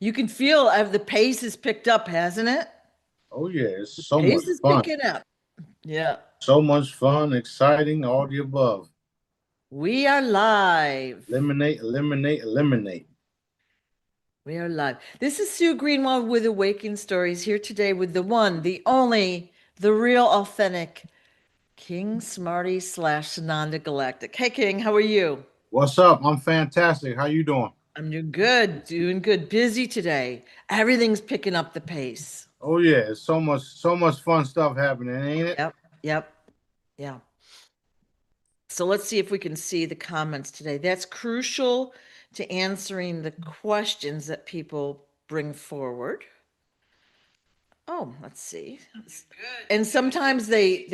You can feel the pace is picked up, hasn't it? Oh yeah, it's so much Pace is fun. picking up. Yeah. So much fun, exciting, all the above. We are live. Eliminate, eliminate, eliminate. We are live. This is Sue Greenwald with Awakened Stories, here today with the one, the only, the real authentic King Smarty slash Sananda Galactic. Hey King, how are you? What's up? I'm fantastic. How you doing? I'm doing good, doing good. Busy today. Everything's picking up the pace. Oh yeah, it's so much fun stuff happening, ain't it? Yep, yep, yeah. So let's see if we can see the comments today. That's crucial to answering the questions that people bring forward. Oh, let's see. And sometimes they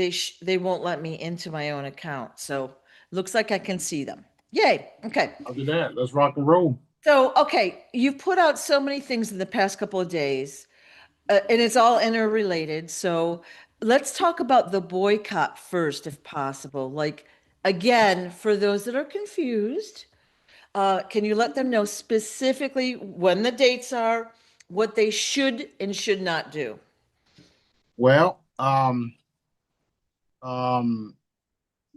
won't let me into my own account. So looks like I can see them. Yay. Okay. After that, let's rock and roll. So, okay, you've put out so many things in the past couple of days, and it's all interrelated. So let's talk about the boycott first, if possible. Like, again, for those that are confused, can you let them know specifically when the dates are, what they should and should not do? Well, um,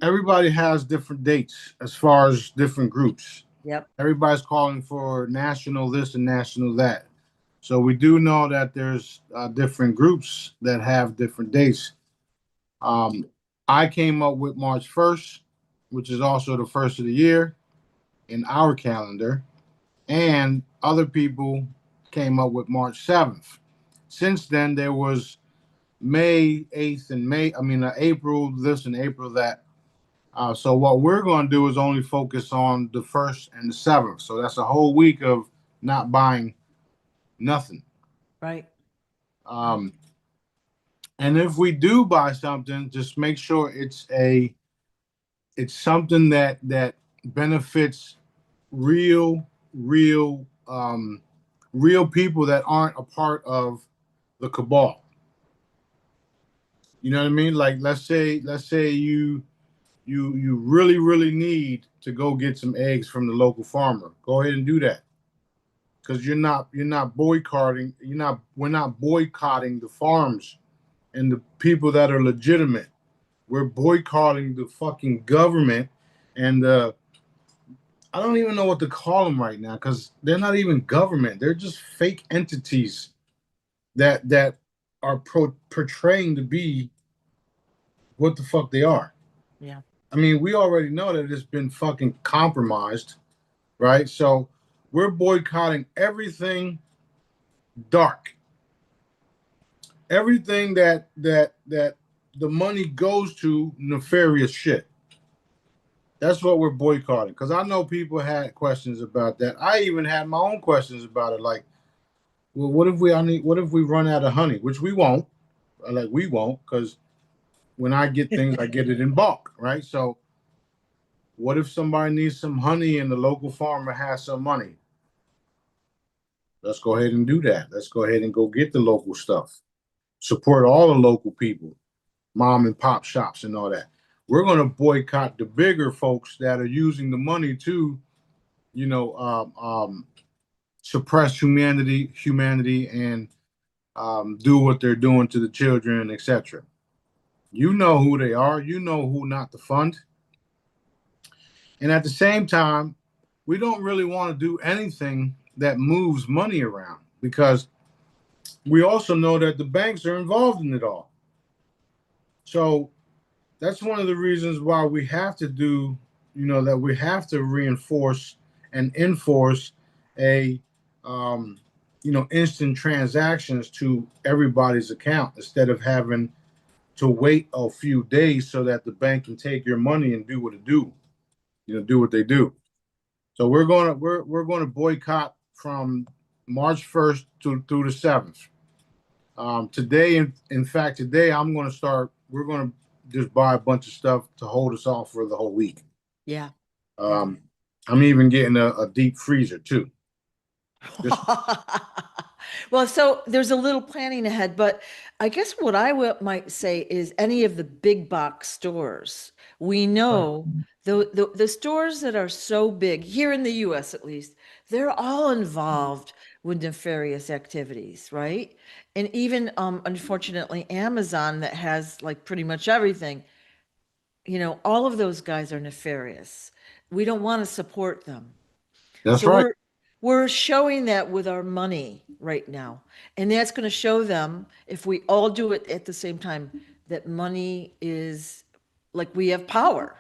everybody has different dates as far as different groups. Yep. Everybody's calling for national this and national that. So we do know that there's different groups that have different dates. Um, I came up with March 1st, which is also the first of the year in our calendar, and other people came up with March 7th. Since then, there was May 8th and April this and April that. So what we're going to do is only focus on the 1st and the 7th. So that's a whole week of not buying nothing. Right. Um, and if we do buy something, just make sure it's something that benefits real, real, real people that aren't a part of the cabal. You know what I mean? Like let's say you really really need to go get some eggs from the local farmer. Go ahead and do that because you're not boycotting. You're not We're not boycotting the farms and the people that are legitimate. We're boycotting the fucking government and the I don't even know what to call them right now because they're not even government. They're just fake entities that are portraying to be what the fuck they are. Yeah. I mean, we already know that it's been fucking compromised, right? So we're boycotting everything dark, everything that the money goes to nefarious shit. That's what we're boycotting. Because I know people had questions about that. I even had my own questions about it. Like, well, what if we run out of honey? Which we won't. Like we won't, because when I get things, I get it in bulk, right? So what if somebody needs some honey and the local farmer has some money? Let's go ahead and do that. Let's go ahead and go get the local stuff. Support all the local people, mom and pop shops and all that. We're going to boycott the bigger folks that are using the money to, you know, suppress humanity, and do what they're doing to the children, etc. You know who they are. You know who not to fund. And at the same time, we don't really want to do anything that moves money around because we also know that the banks are involved in it all. So that's one of the reasons why we have to do, that we have to reinforce and enforce a, instant transactions to everybody's account instead of having to wait a few days so that the bank can take your money and do what it do, do what they do. So we're going to boycott from March 1st through the 7th. Today, in fact, today I'm going to start. We're going to just buy a bunch of stuff to hold us off for the whole week. Yeah. Um, I'm even getting a deep freezer too. Just Well, so there's a little planning ahead, but I guess what might say is any of the big box stores. We know the stores that are so big here in the US, at least, They're all involved with nefarious activities, right? And even unfortunately Amazon, that has like pretty much everything, all of those guys are nefarious. We don't want to support them. That's So right. we're showing that with our money right now. And that's going to show them, if we all do it at the same time, that money is like, we have power.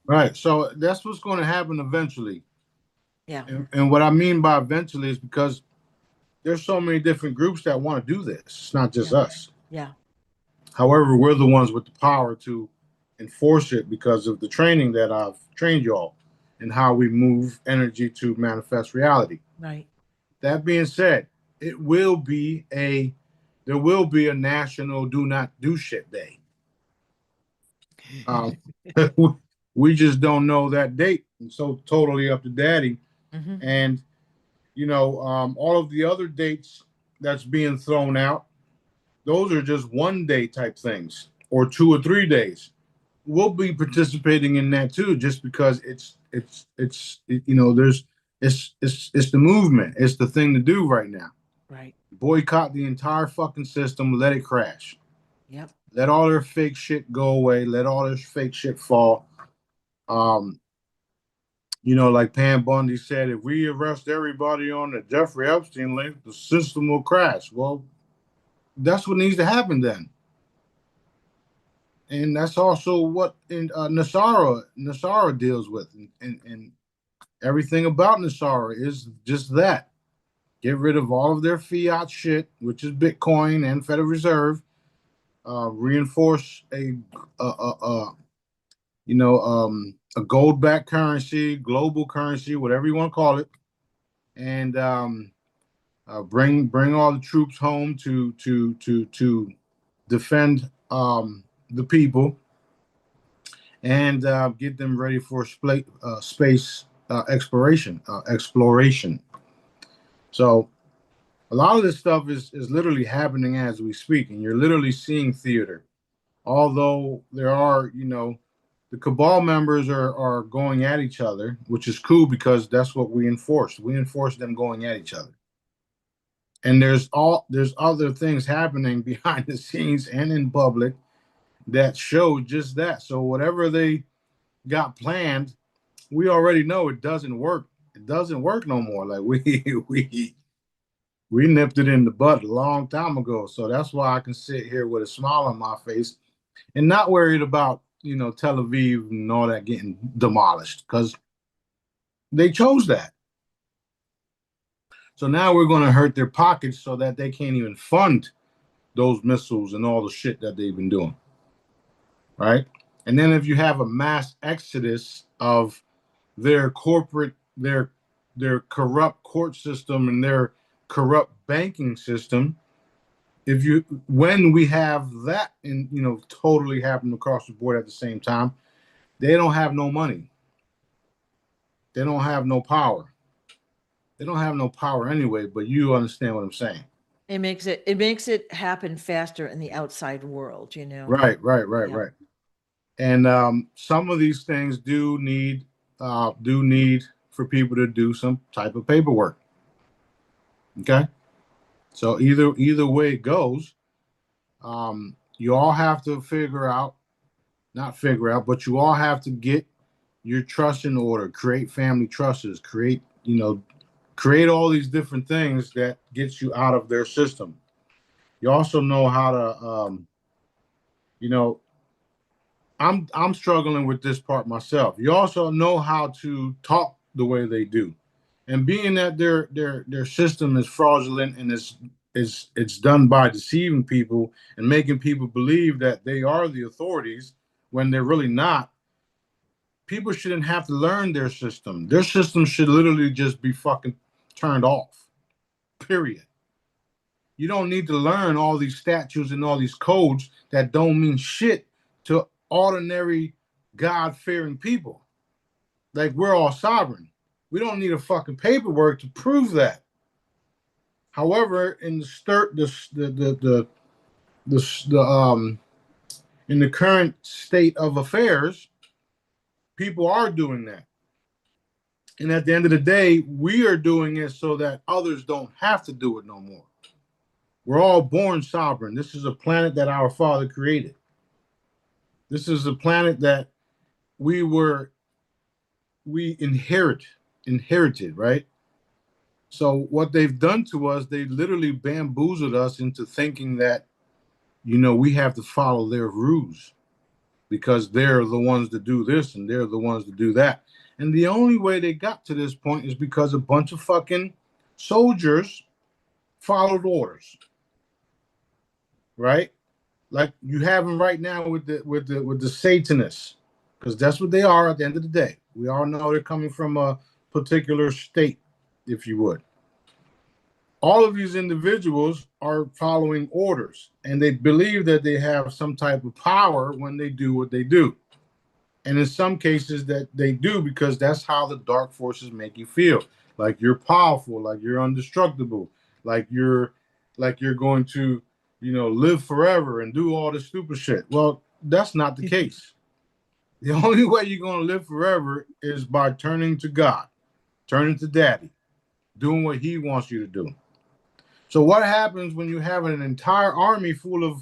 Right. So that's what's going to happen eventually. Yeah. And what I mean by eventually is because there's so many different groups that want to do this. It's not just Yeah. us. Yeah. However, we're the ones with the power to enforce it because of the training that I've trained y'all and how we move energy to manifest reality. Right. That being said, it will be a there will be a national do not do shit day. Um, we just don't know that date. And so totally up to daddy. Hmm. And all of the other dates that's being thrown out, those are just 1 day type things or 2 or 3 days. We'll be participating in that too, just because there's it's the movement. It's the thing to do right now. Right. Boycott the entire fucking system. Let it crash. Yep. Let all their fake shit go away. Let all their fake shit fall. Um, like Pam Bundy said, if we arrest everybody on the Jeffrey Epstein link, the system will crash. Well, that's what needs to happen then. And that's also what Nasara deals with. And everything about Nasara is just that. Get rid of all of their fiat shit, which is Bitcoin and Federal Reserve. Reinforce a gold-backed currency, global currency, whatever you want to call it, and bring all the troops home to defend the people and get them ready for space exploration. So a lot of this stuff is literally happening as we speak, and you're literally seeing theater. Although there are, the cabal members are going at each other, which is cool because that's what we enforce. We enforce them going at each other. And there's other things happening behind the scenes and in public that show just that. So whatever they got planned, we already know it doesn't work. It doesn't work no more. Like we nipped it in the bud a long time ago. So that's why I can sit here with a smile on my face and not worried about Tel Aviv and all that getting demolished because they chose that. So now we're going to hurt their pockets so that they can't even fund those missiles and all the shit that they've been doing, right? And then if you have a mass exodus of their corrupt court system and their corrupt banking system, when we have that in totally happen across the board at the same time, they don't have no money. They don't have no power. They don't have no power anyway, but you understand what I'm saying. It makes it happen faster in the outside world. Right, right, right, Yeah. right. And some of these things do need for people to do some type of paperwork. Okay, so either way it goes, you all have to not figure out, but you all have to get your trust in order, create family trusts, create all these different things that gets you out of their system. You also know how to, you know, I'm struggling with this part myself. You also know how to talk the way they do, and being that their system is fraudulent and it's done by deceiving people and making people believe that they are the authorities when they're really not. People shouldn't have to learn their system. Their system should literally just be fucking turned off. Period. You don't need to learn all these statutes and all these codes that don't mean shit to ordinary God fearing people. Like we're all sovereign. We don't need a fucking paperwork to prove that. However, in the stir the in the current state of affairs, people are doing that. And at the end of the day, we are doing it so that others don't have to do it no more. We're all born sovereign. This is a planet that our Father created. This is a planet that we were we inherited, right? So what they've done to us, they literally bamboozled us into thinking that, we have to follow their rules because they're the ones that do this and they're the ones that do that. And the only way they got to this point is because a bunch of fucking soldiers followed orders, right? Like you have them right now with the Satanists, because that's what they are at the end of the day. We all know they're coming from a particular state, if you would. All of these individuals are following orders, and they believe that they have some type of power when they do what they do. And in some cases that they do because that's how the dark forces make you feel. Like you're powerful, like you're indestructible, like you're going to, live forever and do all this stupid shit. Well, that's not the case. The only way you're going to live forever is by turning to God, turning to Daddy, doing what he wants you to do. So what happens when you have an entire army full of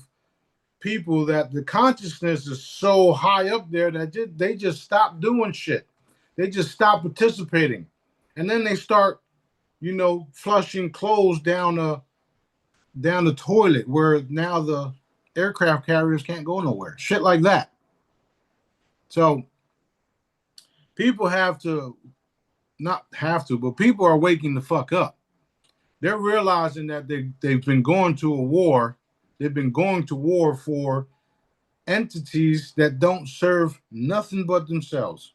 people that the consciousness is so high up there that they just stop doing shit. They just stop participating. And then they start, flushing clothes down the toilet where now the aircraft carriers can't go nowhere. Shit like that. So people not have to, but people are waking the fuck up. They're realizing that they've been going to a war. They've been going to war for entities that don't serve nothing but themselves.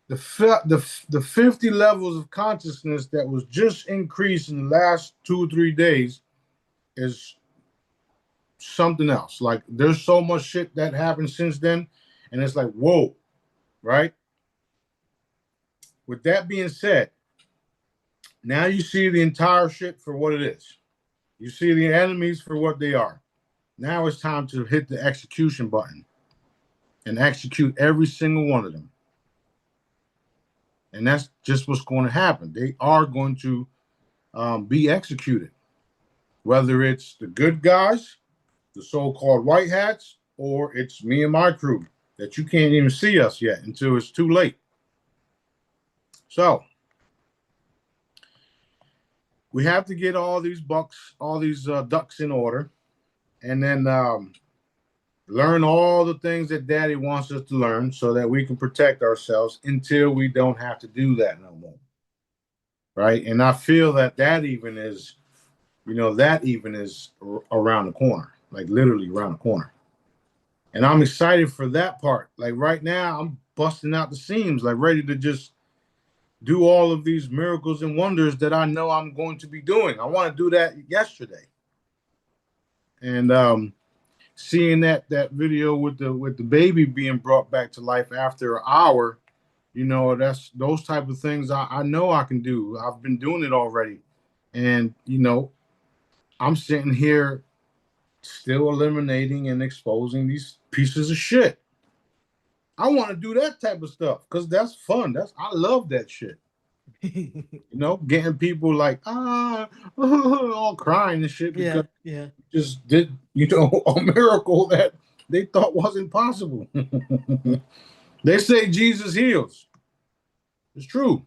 The 50 levels of consciousness that was just increased in the last 2 or 3 days is something else. Like there's so much shit that happened since then, and it's like, whoa, right? With that being said, now you see the entire shit for what it is. You see the enemies for what they are. Now it's time to hit the execution button and execute every single one of them. And that's just what's going to happen. They are going to be executed, whether it's the good guys, the so-called white hats, or it's me and my crew that you can't even see us yet until it's too late. So we have to get all these ducks in order, and then learn all the things that Daddy wants us to learn so that we can protect ourselves until we don't have to do that no more. Right? And I feel that even is around the corner, like literally around the corner. And I'm excited for that part. Like right now, I'm busting out the seams, like ready to just do all of these miracles and wonders that I know I'm going to be doing. I want to do that yesterday. And seeing that video with the baby being brought back to life after an hour, that's those type of things I know I can do. I've been doing it already. And, I'm sitting here still eliminating and exposing these pieces of shit. I want to do that type of stuff because that's fun. I love that shit. Getting people like all crying and shit because just did a miracle that they thought wasn't possible. They say Jesus heals. It's true,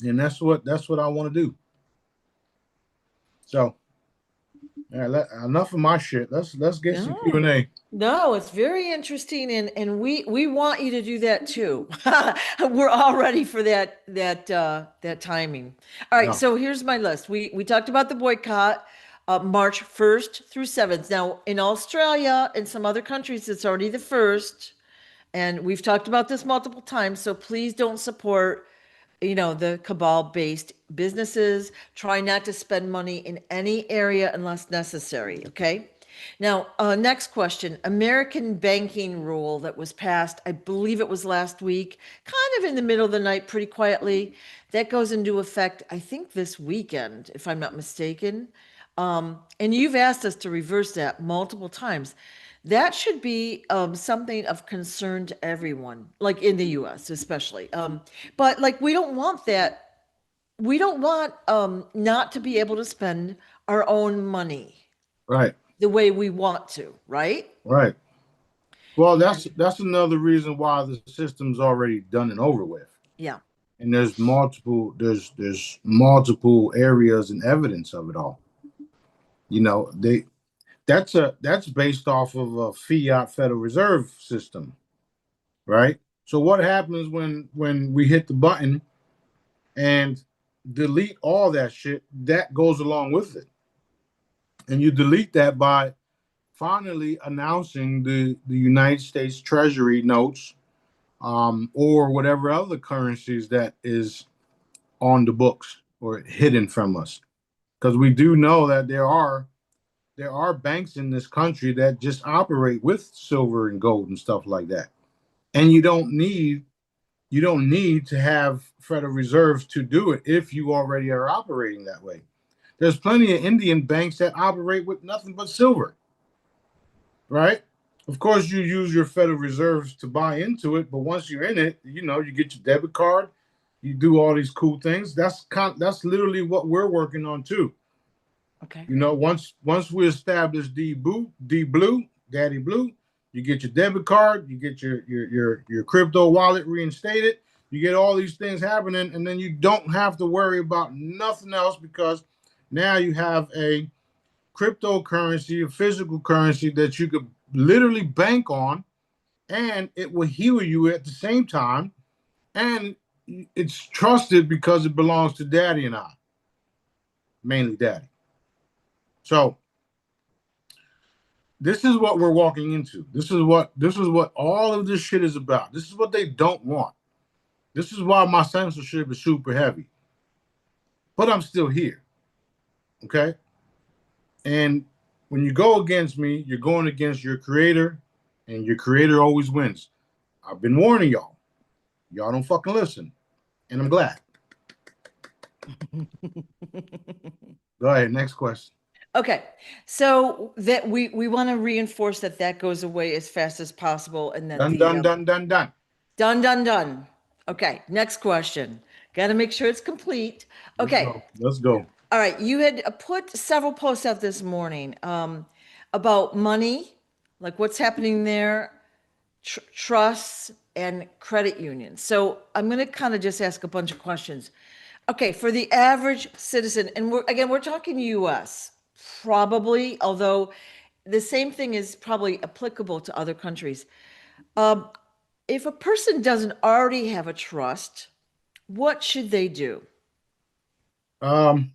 and that's what I want to do. So, enough of my shit. Let's get some Q&A. No, it's very interesting, and we want you to do that too. We're all ready for that timing. All right, so here's my list. We talked about the boycott, March 1st through 7th. Now in Australia and some other countries, it's already the 1st, and we've talked about this multiple times. So please don't support, the cabal-based businesses. Try not to spend money in any area unless necessary. Okay. Now, next question. American banking rule that was passed, I believe it was last week, kind of in the middle of the night, pretty quietly. That goes into effect, I think, this weekend, if I'm not mistaken. And you've asked us to reverse that multiple times. That should be something of concern to everyone, like in the US especially. But like we don't want that. We don't want not to be able to spend our own money Right. the way we want to, right? Right. Well, And that's another reason why the system's already done and over with. yeah, And there's multiple areas and evidence of it all. You know, that's based off of a fiat Federal Reserve system, right? So what happens when we hit the button and delete all that shit that goes along with it? And you delete that by finally announcing the United States Treasury notes, or whatever other currencies that is on the books or hidden from us. Because we do know that there are banks in this country that just operate with silver and gold and stuff like that. And you don't need to have Federal Reserves to do it if you already are operating that way. There's plenty of Indian banks that operate with nothing but silver, right? Of course, you use your Federal Reserves to buy into it, but once you're in it, you get your debit card, you do all these cool things. That's literally what we're working on too. okay. Once we establish Daddy Blue, you get your debit card, you get your crypto wallet reinstated, you get all these things happening, and then you don't have to worry about nothing else because now you have a cryptocurrency, a physical currency that you could literally bank on, and it will heal you at the same time, and it's trusted because it belongs to Daddy and I, mainly Daddy. So this is what we're walking into. This is what all of this shit is about. This is what they don't want. This is why my censorship is super heavy. But I'm still here. Okay? And when you go against me, you're going against your creator, and your creator always wins. I've been warning y'all. Y'all don't fucking listen. And I'm glad. Go ahead, next question. Okay, so that we want to reinforce that that goes away as fast as possible, and that Done, the done, done, done, done. done. Okay, next question. Got to make sure it's complete. Let's Okay, go. Let's go. all right. You had put several posts out this morning about money, like what's happening there, trusts, and credit unions. So I'm going to kind of just ask a bunch of questions. Okay, for the average citizen, and we're talking US, probably, although the same thing is probably applicable to other countries. If a person doesn't already have a trust, what should they do? Um,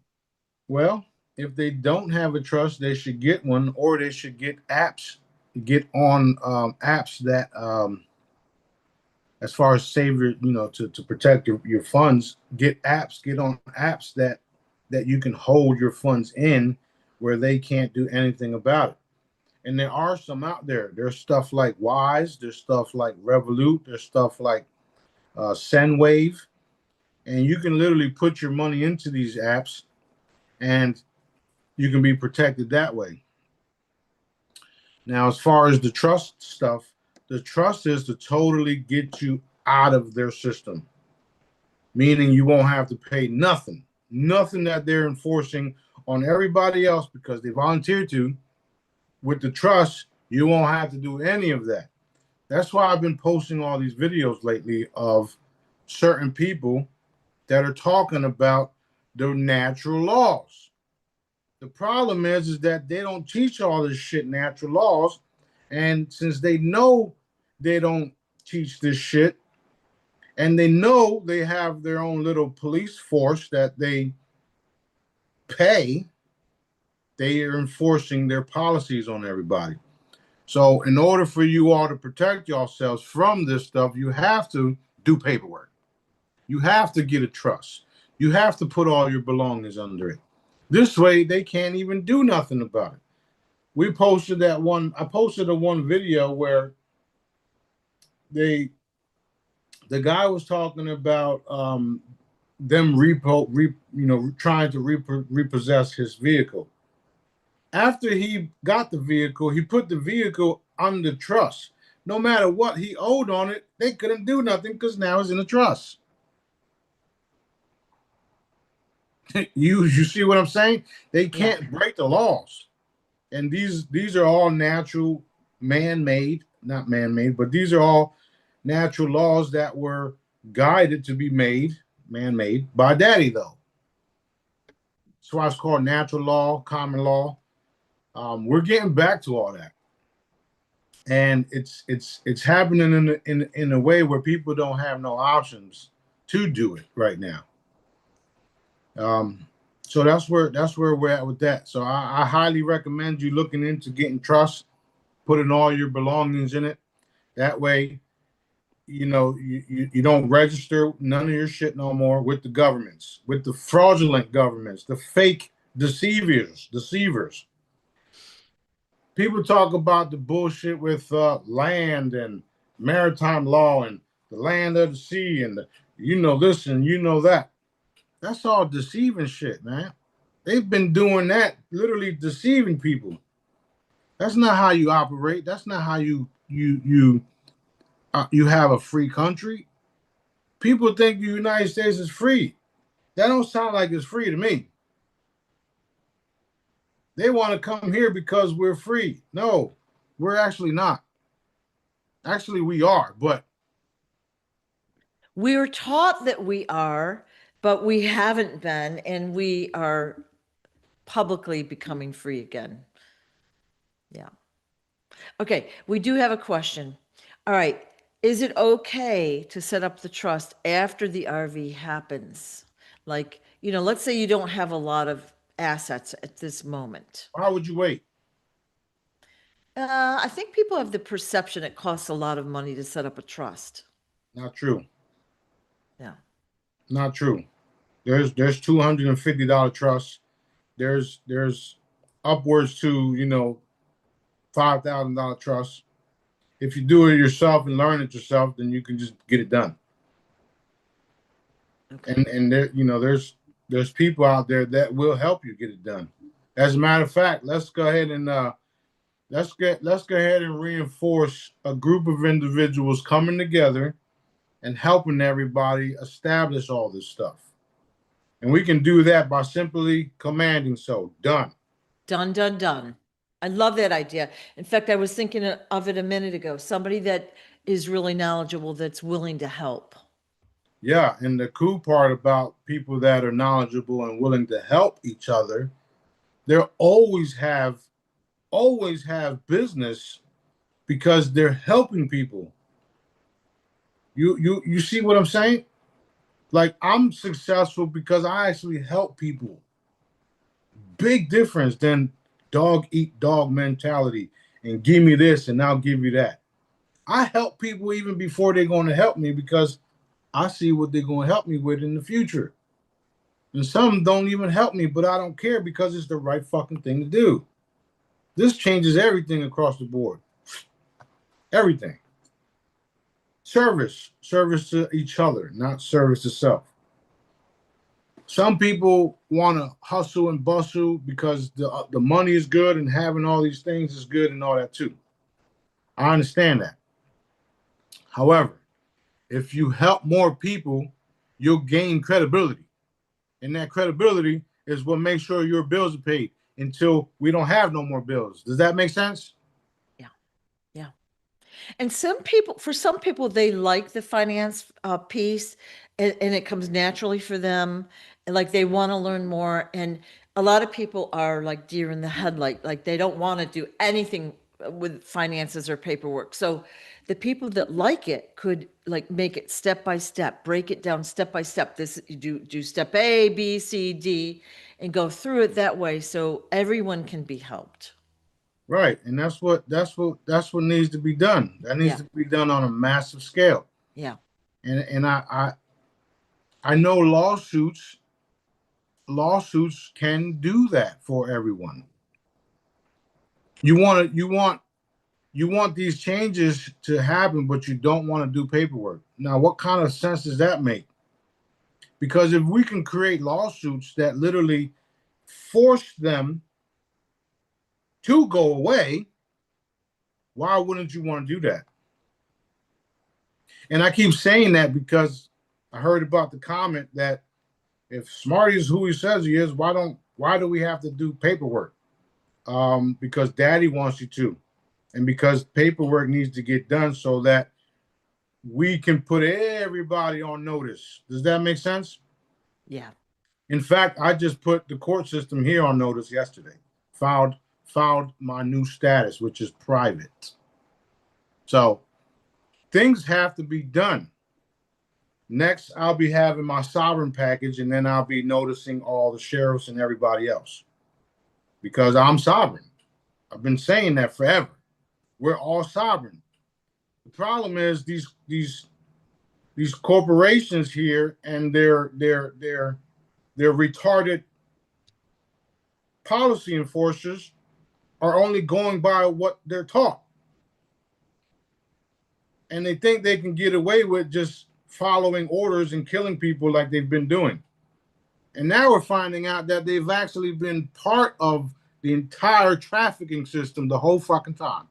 well, if they don't have a trust, they should get one, or they should get get on apps that, as far as save to protect your funds, get on apps that you can hold your funds in where they can't do anything about it. And there are some out there. There's stuff like Wise, there's stuff like Revolut, there's stuff like Sendwave, and you can literally put your money into these apps and you can be protected that way. Now, as far as the trust stuff, the trust is to totally get you out of their system, meaning you won't have to pay nothing that they're enforcing on everybody else because they volunteered to. With the trust, you won't have to do any of that. That's why I've been posting all these videos lately of certain people that are talking about the natural laws. The problem is that they don't teach all this shit natural laws. And since they know they don't teach this shit, and they know they have their own little police force that they pay, they are enforcing their policies on everybody. So in order for you all to protect yourselves from this stuff, you have to do paperwork. You have to get a trust. You have to put all your belongings under it. This way, they can't even do nothing about it. I posted a one video where the guy was talking about them trying to repossess his vehicle. After he got the vehicle, he put the vehicle under trust. No matter what he owed on it, they couldn't do nothing because now it's in a trust. You see what I'm saying? They can't break the laws. And these are all natural, man-made, not man-made, but these are all natural laws that were guided to be made, man-made, by daddy, though. That's why it's called natural law, common law. We're getting back to all that. And it's happening in a way where people don't have no options to do it right now. So that's where we're at with that. So I highly recommend you looking into getting trust, putting all your belongings in it. That way, you don't register none of your shit no more with the governments, with the fraudulent governments, the fake deceivers. People talk about the bullshit with land and maritime law and the land of the sea and this and that. That's all deceiving shit, man. They've been doing that, literally deceiving people. That's not how you operate. That's not how you have a free country. People think the United States is free. That don't sound like it's free to me. They want to come here because we're free. No, we're actually not. Actually, we are, but we were taught that we are, but we haven't been, and we are publicly becoming free again. Yeah. Okay, we do have a question. All right. Is it okay to set up the trust after the RV happens? Like, let's say you don't have a lot of assets at this moment. Why would you wait? I think people have the perception it costs a lot of money to set up a trust. Not true. Yeah. Not true. There's $250 trusts. There's upwards to $5,000 trusts. If you do it yourself and learn it yourself, then you can just get it done. Okay. And there's people out there that will help you get it done. As a matter of fact, let's go ahead and reinforce a group of individuals coming together and helping everybody establish all this stuff. And we can do that by simply commanding so. Done. Done, done, done. I love that idea. In fact, I was thinking of it a minute ago. Somebody that is really knowledgeable that's willing to help. Yeah, and the cool part about people that are knowledgeable and willing to help each other, they always have business because they're helping people. You see what I'm saying? Like, I'm successful because I actually help people. Big difference than dog eat dog mentality and give me this and I'll give you that. I help people even before they're going to help me because I see what they're going to help me with in the future. And some don't even help me, but I don't care because it's the right fucking thing to do. This changes everything across the board. Everything. Service to each other, not service to self. Some people want to hustle and bustle because the money is good and having all these things is good and all that too. I understand that. However, if you help more people, you'll gain credibility. And that credibility is what makes sure your bills are paid until we don't have no more bills. Does that make sense? Yeah. Yeah. And for some people, they like the finance piece and it comes naturally for them. And like they want to learn more. And a lot of people are like deer in the headlight. Like they don't want to do anything with finances or paperwork. So the people that like it could like make it step by step, break it down step by step. This you do step A, B, C, D, and go through it that way so everyone can be helped. Right, and that's what needs to be done. That needs to be done on a massive scale. Yeah, and I know lawsuits can do that for everyone. You want these changes to happen, but you don't want to do paperwork. Now, what kind of sense does that make? Because if we can create lawsuits that literally force them to go away, Why wouldn't you want to do that? And I keep saying that because I heard about the comment that if Smarty is who he says he is, why do we have to do paperwork? Because Daddy wants you to, and because paperwork needs to get done so that we can put everybody on notice. Does that make sense? Yeah. In fact, I just put the court system here on notice yesterday. Filed my new status, which is private. So things have to be done. Next, I'll be having my sovereign package, and then I'll be noticing all the sheriffs and everybody else because I'm sovereign. I've been saying that forever. We're all sovereign. The problem is these corporations here and their retarded policy enforcers are only going by what they're taught. And they think they can get away with just following orders and killing people like they've been doing. And now we're finding out that they've actually been part of the entire trafficking system the whole fucking time.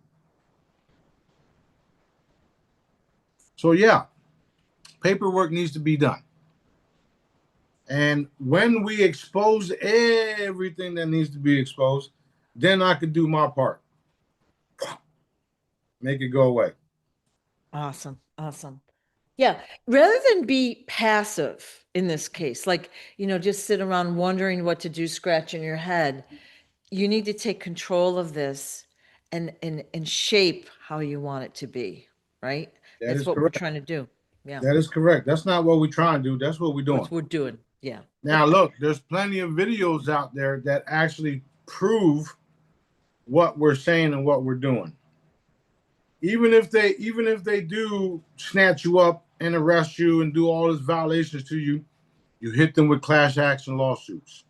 So yeah, paperwork needs to be done. And when we expose everything that needs to be exposed, then I could do my part. Make it go away. Awesome. Awesome. Yeah. Rather than be passive in this case, like, just sit around wondering what to do, scratching your head, you need to take control of this and shape how you want it to be, right? That That's is what we're correct. trying to do. Yeah. That is correct. That's not what we're trying to do. That's what we're doing. What we're doing. Yeah. Now, look, there's plenty of videos out there that actually prove what we're saying and what we're doing. Even if they do snatch you up and arrest you and do all these violations to you, you hit them with class action lawsuits.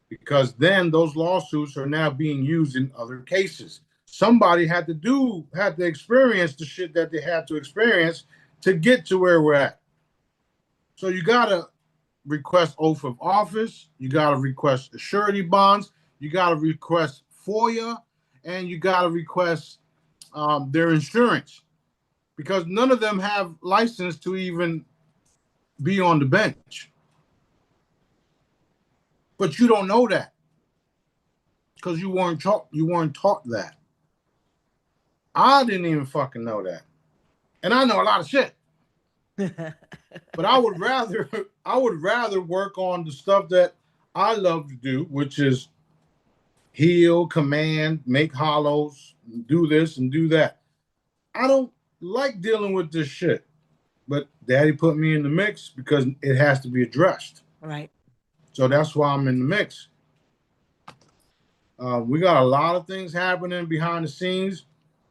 Because then those lawsuits are now being used in other cases. Somebody had to experience the shit that they had to experience to get to where we're at. So you gotta request oath of office, you gotta request surety bonds, you gotta request FOIA, and you gotta request their insurance, because none of them have license to even be on the bench. But you don't know that because you weren't taught that. I didn't even fucking know that, and I know a lot of shit. But I would rather work on the stuff that I love to do, which is heal, command, make hollows, do this and do that. I don't like dealing with this shit, but Daddy put me in the mix because it has to be addressed. Right. So that's why I'm in the mix. We got a lot of things happening behind the scenes,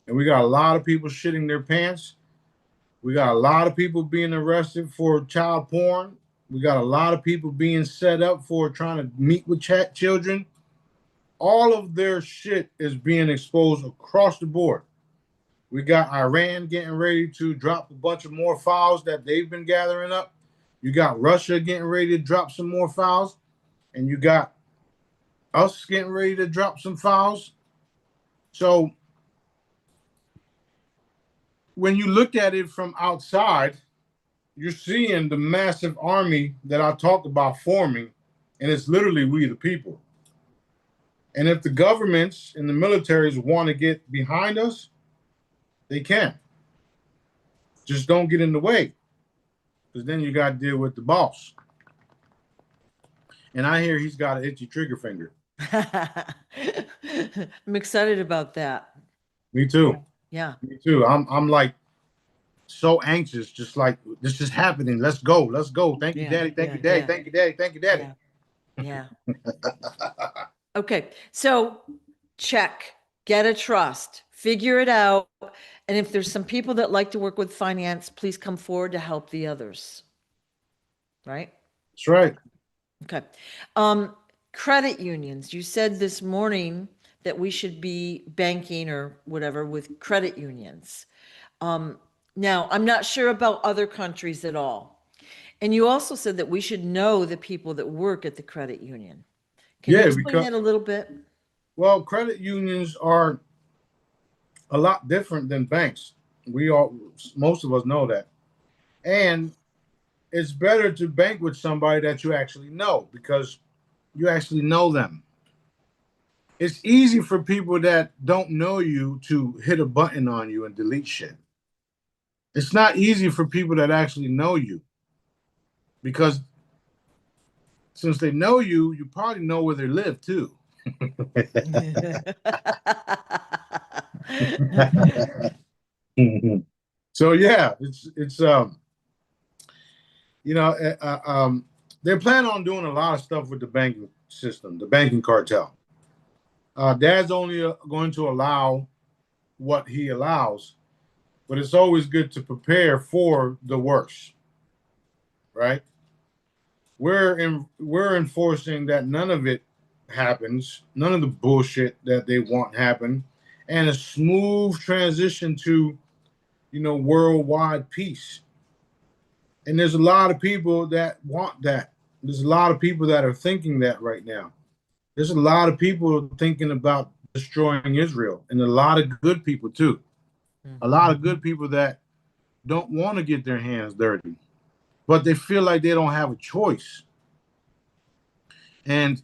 and we got a lot of people shitting their pants. We got a lot of people being arrested for child porn. We got a lot of people being set up for trying to meet with children. All of their shit is being exposed across the board. We got Iran getting ready to drop a bunch of more files that they've been gathering up. You got Russia getting ready to drop some more files. And you got us getting ready to drop some files. So when you look at it from outside, you're seeing the massive army that I talked about forming, and it's literally we the people. And if the governments and the militaries want to get behind us, they can. Just don't get in the way, because then you got to deal with the boss. And I hear he's got an itchy trigger finger. I'm excited about that. Me too. Yeah. Me too. I'm like so anxious, just like this is happening. Let's go. Let's go. Thank you, Daddy. Thank you, Daddy. Thank you, Daddy. Thank you, Daddy. Yeah. Okay. So check, get a trust, figure it out. And if there's some people that like to work with finance, please come forward to help the others. Right? That's right. Okay. Credit unions. You said this morning that we should be banking or whatever with credit unions. Now, I'm not sure about other countries at all. And you also said that we should know the people that work at the credit union. Can you explain that a little bit? Well, credit unions are a lot different than banks. Most of us know that. And it's better to bank with somebody that you actually know because you actually know them. It's easy for people that don't know you to hit a button on you and delete shit. It's not easy for people that actually know you because since they know you, you probably know where they live too. So yeah, it's you know they're planning on doing a lot of stuff with the banking system, the banking cartel. Dad's only going to allow what he allows, but it's always good to prepare for the worst, right? We're enforcing that none of it happens, none of the bullshit that they want happen, and a smooth transition to worldwide peace. And there's a lot of people that want that. There's a lot of people that are thinking that right now. There's a lot of people thinking about destroying Israel, and a lot of good people too. A lot of good people that don't want to get their hands dirty, but they feel like they don't have a choice. And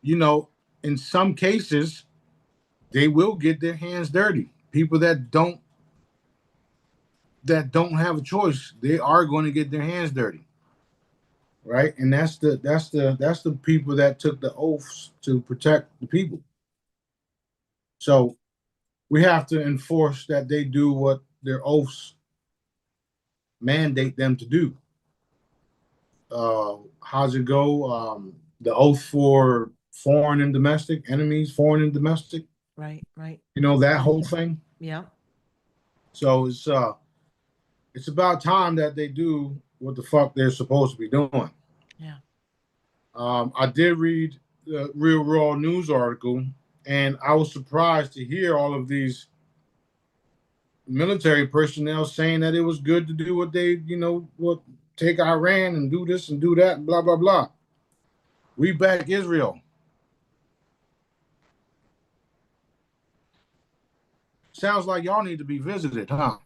in some cases, they will get their hands dirty. People that don't have a choice, they are going to get their hands dirty, right? And that's the people that took the oaths to protect the people. So we have to enforce that they do what their oaths mandate them to do. How's it go? The oath for foreign and domestic enemies, foreign and domestic. Right, right. That whole thing. Yeah. So it's about time that they do what the fuck they're supposed to be doing. Yeah. I did read the Real Raw news article, and I was surprised to hear all of these military personnel saying that it was good to do what take Iran and do this and do that, blah blah blah. We back Israel. Sounds like y'all need to be visited, huh?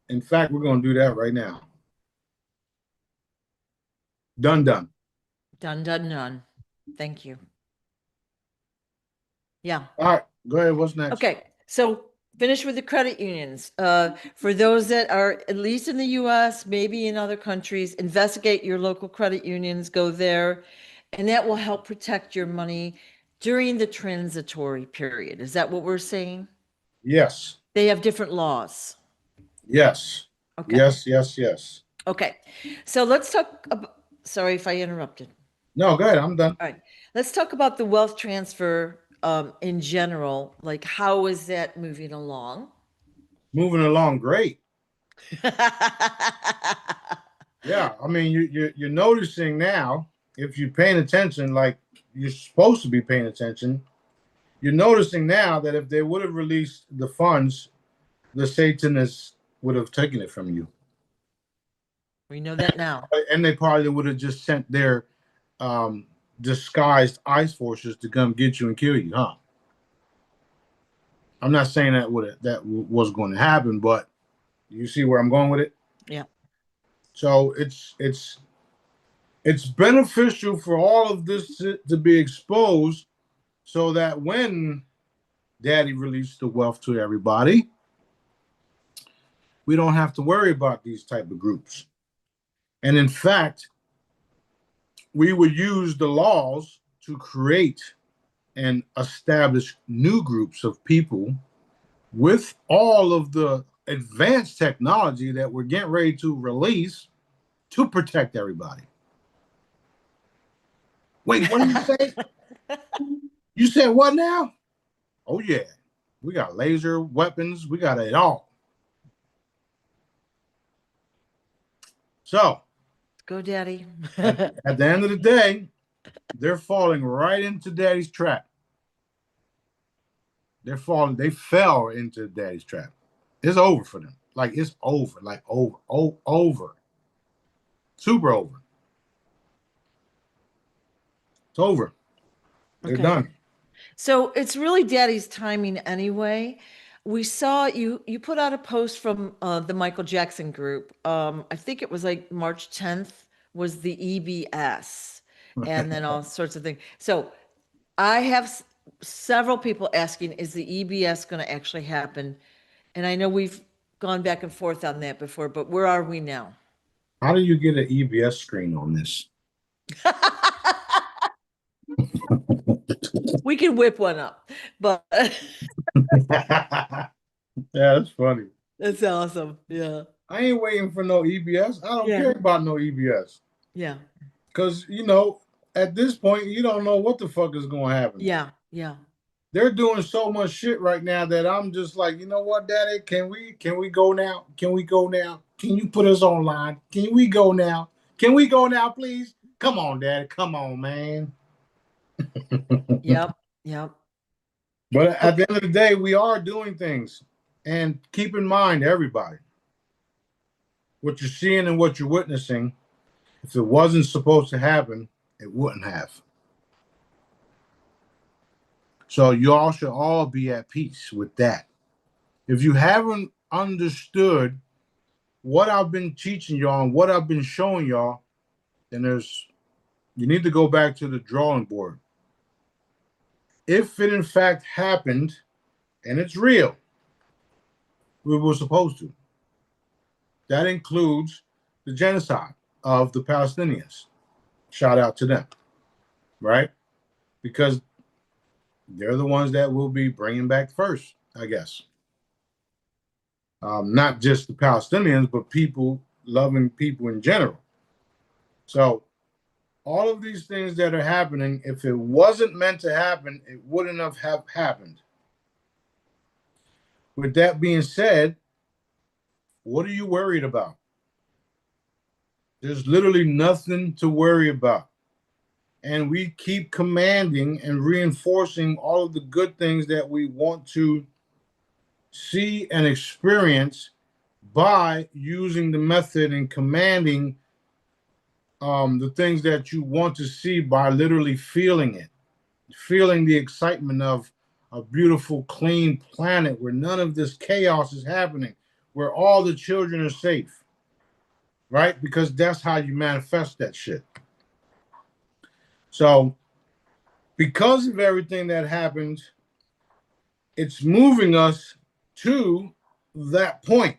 In fact, we're going to do that right now. Done, done. Done, done, done. Thank you. Yeah. All right, go ahead. What's next? Okay. So finish with the credit unions. For those that are at least in the US, maybe in other countries, investigate your local credit unions, go there, and that will help protect your money during the transitory period. Is that what we're saying? Yes. They have different laws. Yes. Okay. Yes. Okay. So let's talk about, sorry if I interrupted. No, go ahead. I'm done. All right. Let's talk about the wealth transfer in general. Like, how is that moving along? Moving along great. Yeah, I mean, you're noticing now, if you're paying attention, like you're supposed to be paying attention, you're noticing now that if they would have released the funds, the Satanists would have taken it from you. We know that now. And they probably would have just sent their disguised ICE forces to come get you and kill you, huh? I'm not saying that was going to happen, but you see where I'm going with it? Yeah. So it's beneficial for all of this to be exposed so that when Daddy released the wealth to everybody, we don't have to worry about these type of groups. And in fact, we would use the laws to create and establish new groups of people with all of the advanced technology that we're getting ready to release to protect everybody. Wait, what did you say? You said what now? Oh yeah, we got laser weapons. We got it all. So, go, Daddy. at the end of the day, they're falling right into Daddy's trap. They fell into Daddy's trap. It's over for them. Like it's over. Like over. Super over. It's over. They're done. So it's really Daddy's timing anyway. We saw you put out a post from the Michael Jackson group. I think it was like March 10th was the EBS and then all sorts of things. So I have several people asking, is the EBS going to actually happen? And I know we've gone back and forth on that before, but where are we now? How do you get an EBS screen on this? We can whip one up, but Yeah, that's funny. that's awesome. Yeah. I ain't waiting for no EBS. I don't Yeah. care about no EBS. Yeah. Because, at this point, you don't know what the fuck is going to happen. Yeah. Yeah. They're doing so much shit right now that I'm just like, you know what, Daddy? Can we go now? Can we go now? Can you put us online? Can we go now? Can we go now, please? Come on, Daddy. Come on, man. Yep. Yep. But at the Okay. end of the day, we are doing things. And keep in mind, everybody, what you're seeing and what you're witnessing, if it wasn't supposed to happen, it wouldn't have. So you all should all be at peace with that. If you haven't understood what I've been teaching y'all and what I've been showing y'all, then you need to go back to the drawing board. If it in fact happened and it's real, we were supposed to. That includes the genocide of the Palestinians. Shout out to them, right? Because they're the ones that will be bringing back first, I guess. Not just the Palestinians, but people loving people in general. So all of these things that are happening, if it wasn't meant to happen, it wouldn't have happened. With that being said, what are you worried about? There's literally nothing to worry about. And we keep commanding and reinforcing all of the good things that we want to see and experience by using the method and commanding the things that you want to see by literally feeling it, feeling the excitement of a beautiful, clean planet where none of this chaos is happening, where all the children are safe, right? Because that's how you manifest that shit. So, because of everything that happened, it's moving us to that point.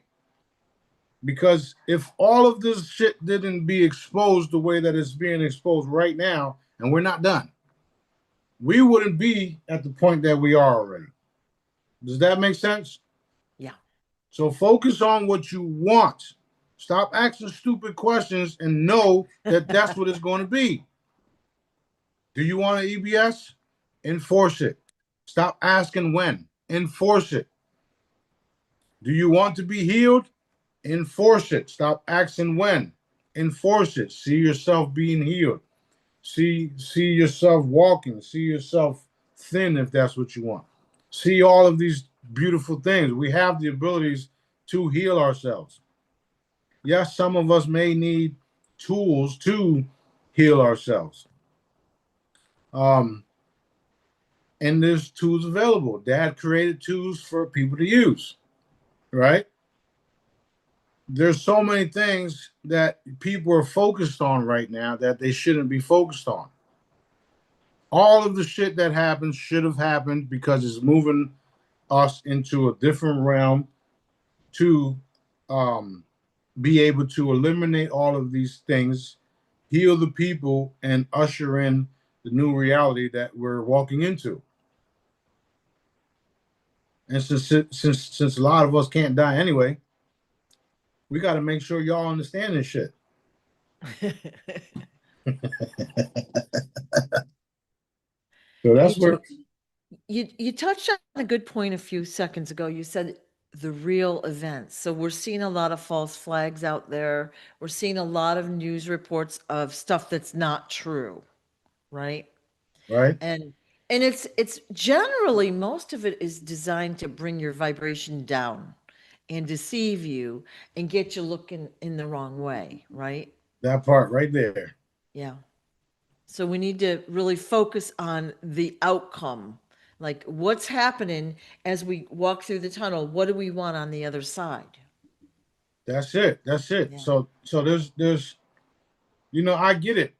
Because if all of this shit didn't be exposed the way that it's being exposed right now, and we're not done, we wouldn't be at the point that we are already. Does that make sense? Yeah. So focus on what you want. Stop asking stupid questions and know that that's what it's going to be. Do you want an EBS? Enforce it. Stop asking when. Enforce it. Do you want to be healed? Enforce it. Stop asking when. Enforce it. See yourself being healed. See yourself walking. See yourself thin if that's what you want. See all of these beautiful things. We have the abilities to heal ourselves. Yes, some of us may need tools to heal ourselves. And there's tools available. Dad created tools for people to use, right? There's so many things that people are focused on right now that they shouldn't be focused on. All of the shit that happens should have happened because it's moving us into a different realm to be able to eliminate all of these things, heal the people, and usher in the new reality that we're walking into. And since a lot of us can't die anyway, we got to make sure y'all understand this shit. So You that's where you touched on a good point a few seconds ago. You said the real events. So we're seeing a lot of false flags out there. We're seeing a lot of news reports of stuff that's not true, right? right. And it's generally most of it is designed to bring your vibration down and deceive you and get you looking in the wrong way, right? That part right there. Yeah. So we need to really focus on the outcome. Like, what's happening as we walk through the tunnel? What do we want on the other side? That's it. That's it. Yeah. So there's I get it.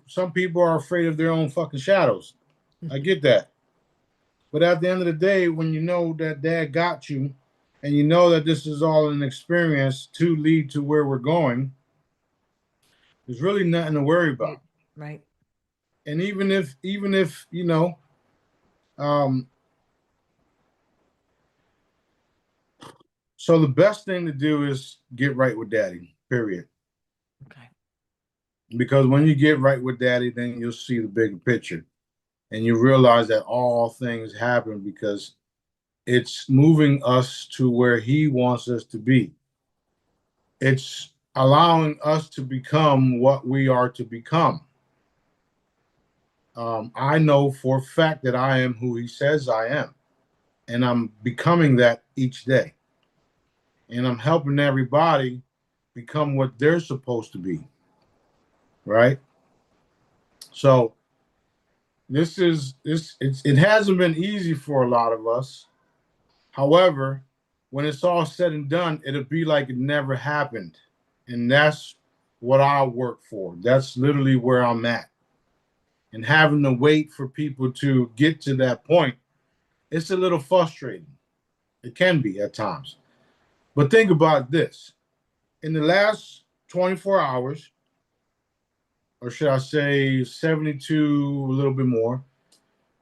Some people are afraid of their own fucking shadows. I get that. But at the end of the day, when you know that dad got you and you know that this is all an experience to lead to where we're going, there's really nothing to worry Right. about. Right. And even if, um, so the best thing to do is get right with daddy, period. Okay. Because when you get right with daddy, then you'll see the bigger picture. And you realize that all things happen because it's moving us to where he wants us to be. It's allowing us to become what we are to become. I know for a fact that I am who he says I am, and I'm becoming that each day. And I'm helping everybody become what they're supposed to be, right? So it hasn't been easy for a lot of us. However, when it's all said and done, it'll be like it never happened. And that's what I work for. That's literally where I'm at. And having to wait for people to get to that point, it's a little frustrating. It can be at times. But think about this. In the last 24 hours, or should I say 72, a little bit more,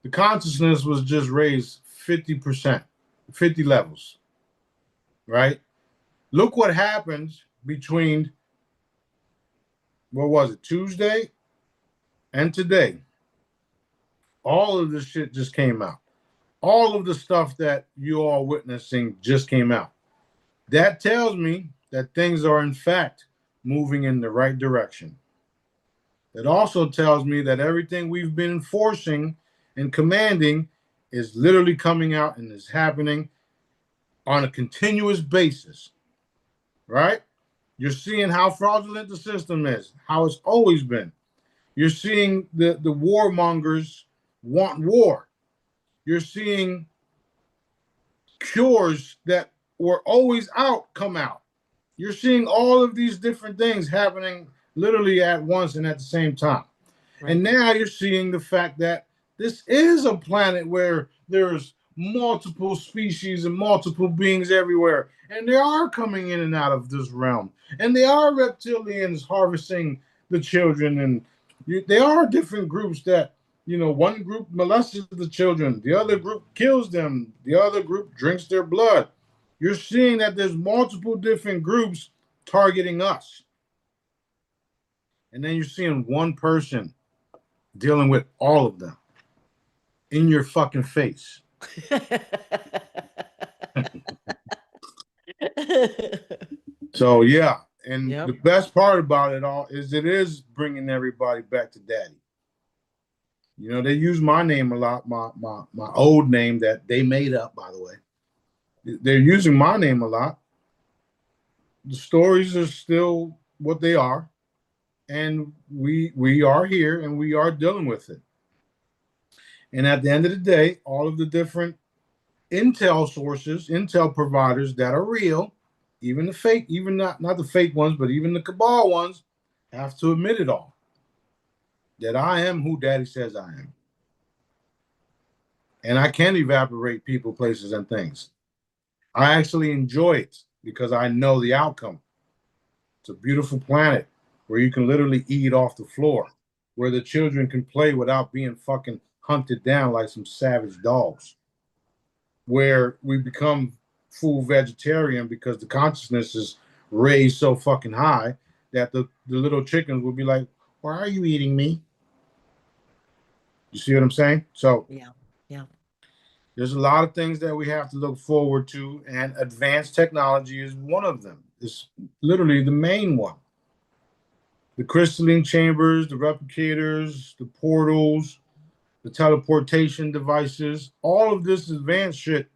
the consciousness was just raised 50%, 50 levels, right? Look what happened between, what was it, Tuesday and today. All of this shit just came out. All of the stuff that you are witnessing just came out. That tells me that things are, in fact, moving in the right direction. It also tells me that everything we've been enforcing and commanding is literally coming out and is happening on a continuous basis, right? You're seeing how fraudulent the system is, how it's always been. You're seeing the warmongers want war. You're seeing cures that were always out come out. You're seeing all of these different things happening literally at once and at the same time. Right. And now you're seeing the fact that this is a planet where there's multiple species and multiple beings everywhere. And they are coming in and out of this realm. And they are reptilians harvesting the children. And they are different groups that, one group molests the children, the other group kills them, the other group drinks their blood. You're seeing that there's multiple different groups targeting us. And then you're seeing one person dealing with all of them in your fucking face. So yeah, and Yep. the best part about it all is it is bringing everybody back to daddy. They use my name a lot, my old name that they made up, by the way. They're using my name a lot. The stories are still what they are, and we are here and we are dealing with it. And at the end of the day, all of the different intel sources, intel providers that are real, even the fake, even not the fake ones, but even the cabal ones, have to admit it all. That I am who daddy says I am. And I can evaporate people, places, and things. I actually enjoy it because I know the outcome. It's a beautiful planet where you can literally eat off the floor, where the children can play without being fucking hunted down like some savage dogs, where we become full vegetarian because the consciousness is raised so fucking high that the little chickens will be like, why are you eating me? You see what I'm saying? So Yeah. Yeah. there's a lot of things that we have to look forward to, and advanced technology is one of them. It's literally the main one. The crystalline chambers, the replicators, the portals, the teleportation devices, all of this advanced shit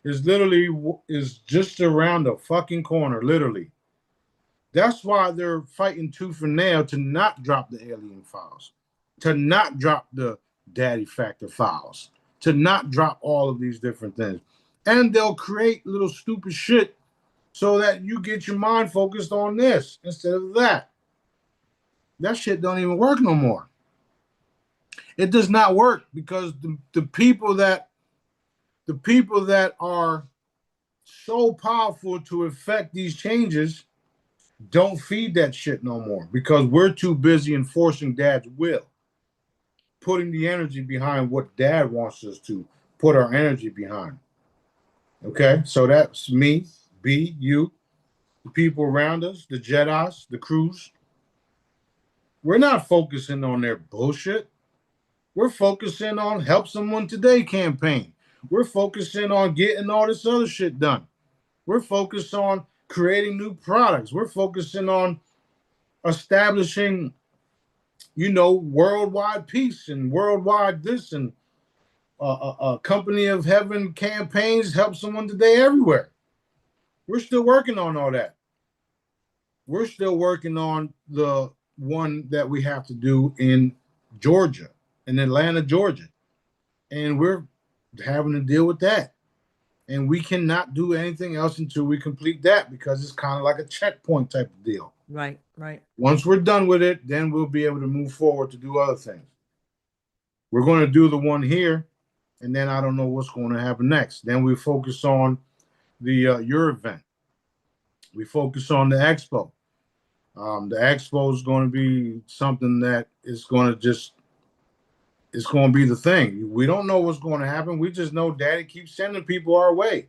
is just around the fucking corner, literally. That's why they're fighting tooth and nail to not drop the alien files, to not drop the daddy factor files, to not drop all of these different things. And they'll create little stupid shit so that you get your mind focused on this instead of that. That shit don't even work no more. It does not work because the people that are so powerful to affect these changes don't feed that shit no more because we're too busy enforcing dad's will, putting the energy behind what dad wants us to put our energy behind. Okay, so that's me, B, you, the people around us, the Jedis, the crews. We're not focusing on their bullshit. We're focusing on Help Someone Today campaign. We're focusing on getting all this other shit done. We're focused on creating new products. We're focusing on establishing, worldwide peace and worldwide this and Company of Heaven campaigns, Help Someone Today everywhere. We're still working on all that. We're still working on the one that we have to do in Georgia, in Atlanta, Georgia. And we're having to deal with that. And we cannot do anything else until we complete that because it's kind of like a checkpoint type of deal. Right, right. Once we're done with it, then we'll be able to move forward to do other things. We're going to do the one here, and then I don't know what's going to happen next. Then we focus on the your event. We focus on the expo. The expo is going to be something that is going to it's going to be the thing. We don't know what's going to happen. We just know Daddy keeps sending people our way.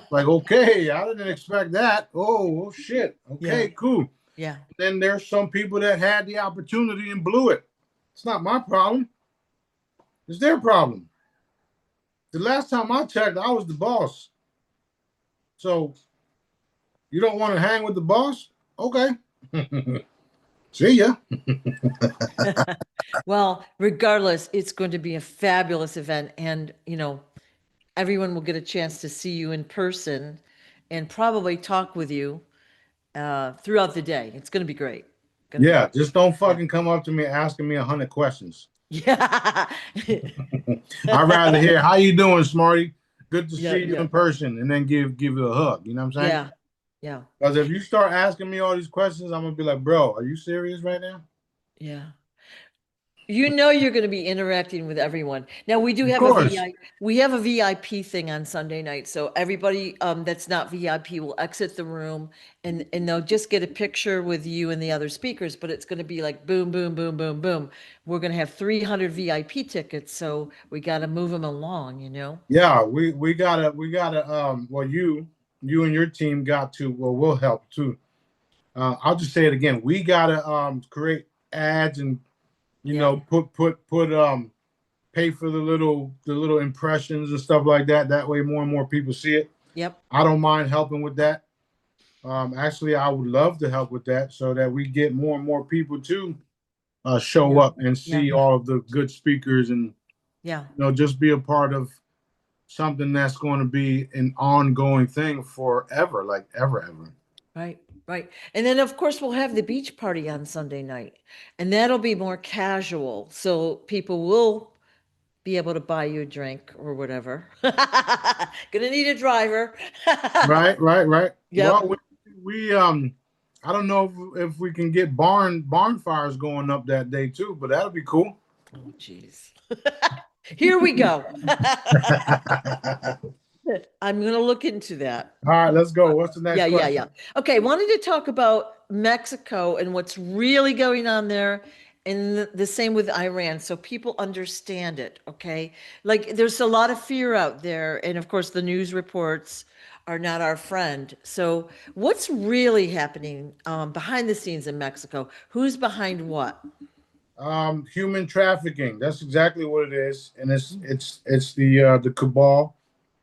Like, okay, I didn't expect that. Oh shit. Okay, Yeah. cool. Yeah. Then there's some people that had the opportunity and blew it. It's not my problem. It's their problem. The last time I checked, I was the boss. So you don't want to hang with the boss? Okay. See ya. Well, regardless, it's going to be a fabulous event. And, everyone will get a chance to see you in person and probably talk with you throughout the day. It's going to be great. Yeah, just don't fucking come up to me asking me 100 questions. Yeah. I'd rather hear, how you doing, Smarty? Good to Yeah, see you yeah. in person, and then give you a hug. You know what I'm saying? Yeah. Yeah. Because if you start asking me all these questions, I'm gonna be like, bro, are you serious right now? Yeah. You're going to be interacting with everyone. Now we do Of have course. we have a VIP thing on Sunday night. So everybody that's not VIP will exit the room and they'll just get a picture with you and the other speakers, but it's going to be like boom, boom, boom, boom, boom. We're going to have 300 VIP tickets, so we got to move them along. Yeah, we gotta well you and your team got to, well, we'll help too. I'll just say it again. We gotta create ads and Yeah. put pay for the little impressions and stuff like that. That way more and more people see it. Yep. I don't mind helping with that. Actually, I would love to help with that so that we get more and more people to show Yeah. up and Yeah. see all of the good speakers and Yeah. just be a part of something that's going to be an ongoing thing forever, like ever. Right, right. And then of course we'll have the beach party on Sunday night. And that'll be more casual. So people will be able to buy you a drink or whatever. Gonna need a driver. Right. Yep. Well, we I don't know if we can get barn fires going up that day too, but that'll be cool. Oh, geez. Here we go. I'm gonna look into that. All right, let's go. What's the next Yeah. question? Okay, wanted to talk about Mexico and what's really going on there, and the same with Iran, so people understand it, okay? Like, there's a lot of fear out there, and of course, the news reports are not our friend. So, what's really happening behind the scenes in Mexico? Who's behind what? Human trafficking. That's exactly what it is, and it's the cabal,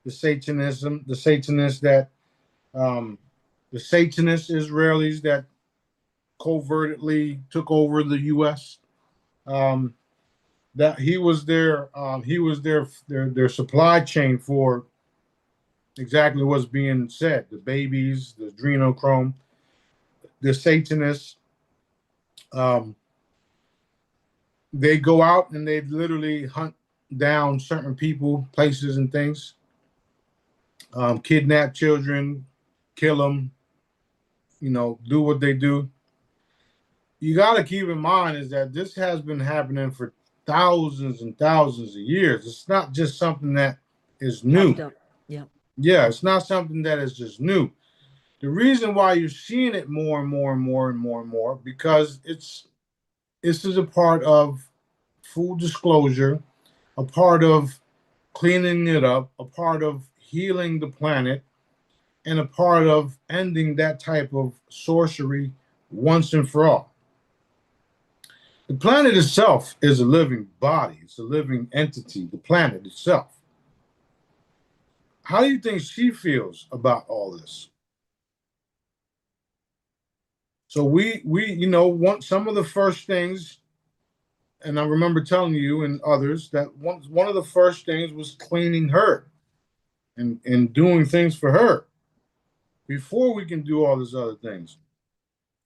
the Satanism, the Satanists that the Satanist Israelis that covertly took over the U.S. That he was their supply chain for exactly what's being said. The babies, the adrenochrome, the Satanists. Um, they go out and they literally hunt down certain people, places, and things. Kidnap children, kill them, do what they do. You got to keep in mind is that this has been happening for thousands and thousands of years. It's not just something that is new. Popped up. Yeah. Yeah, it's not something that is just new. The reason why you're seeing it more and more and more and more and more because this is a part of full disclosure, a part of cleaning it up, a part of healing the planet, and a part of ending that type of sorcery once and for all. The planet itself is a living body, it's a living entity, the planet itself. How do you think she feels about all this? So we want some of the first things, and I remember telling you and others that one of the first things was cleaning her and doing things for her before we can do all these other things.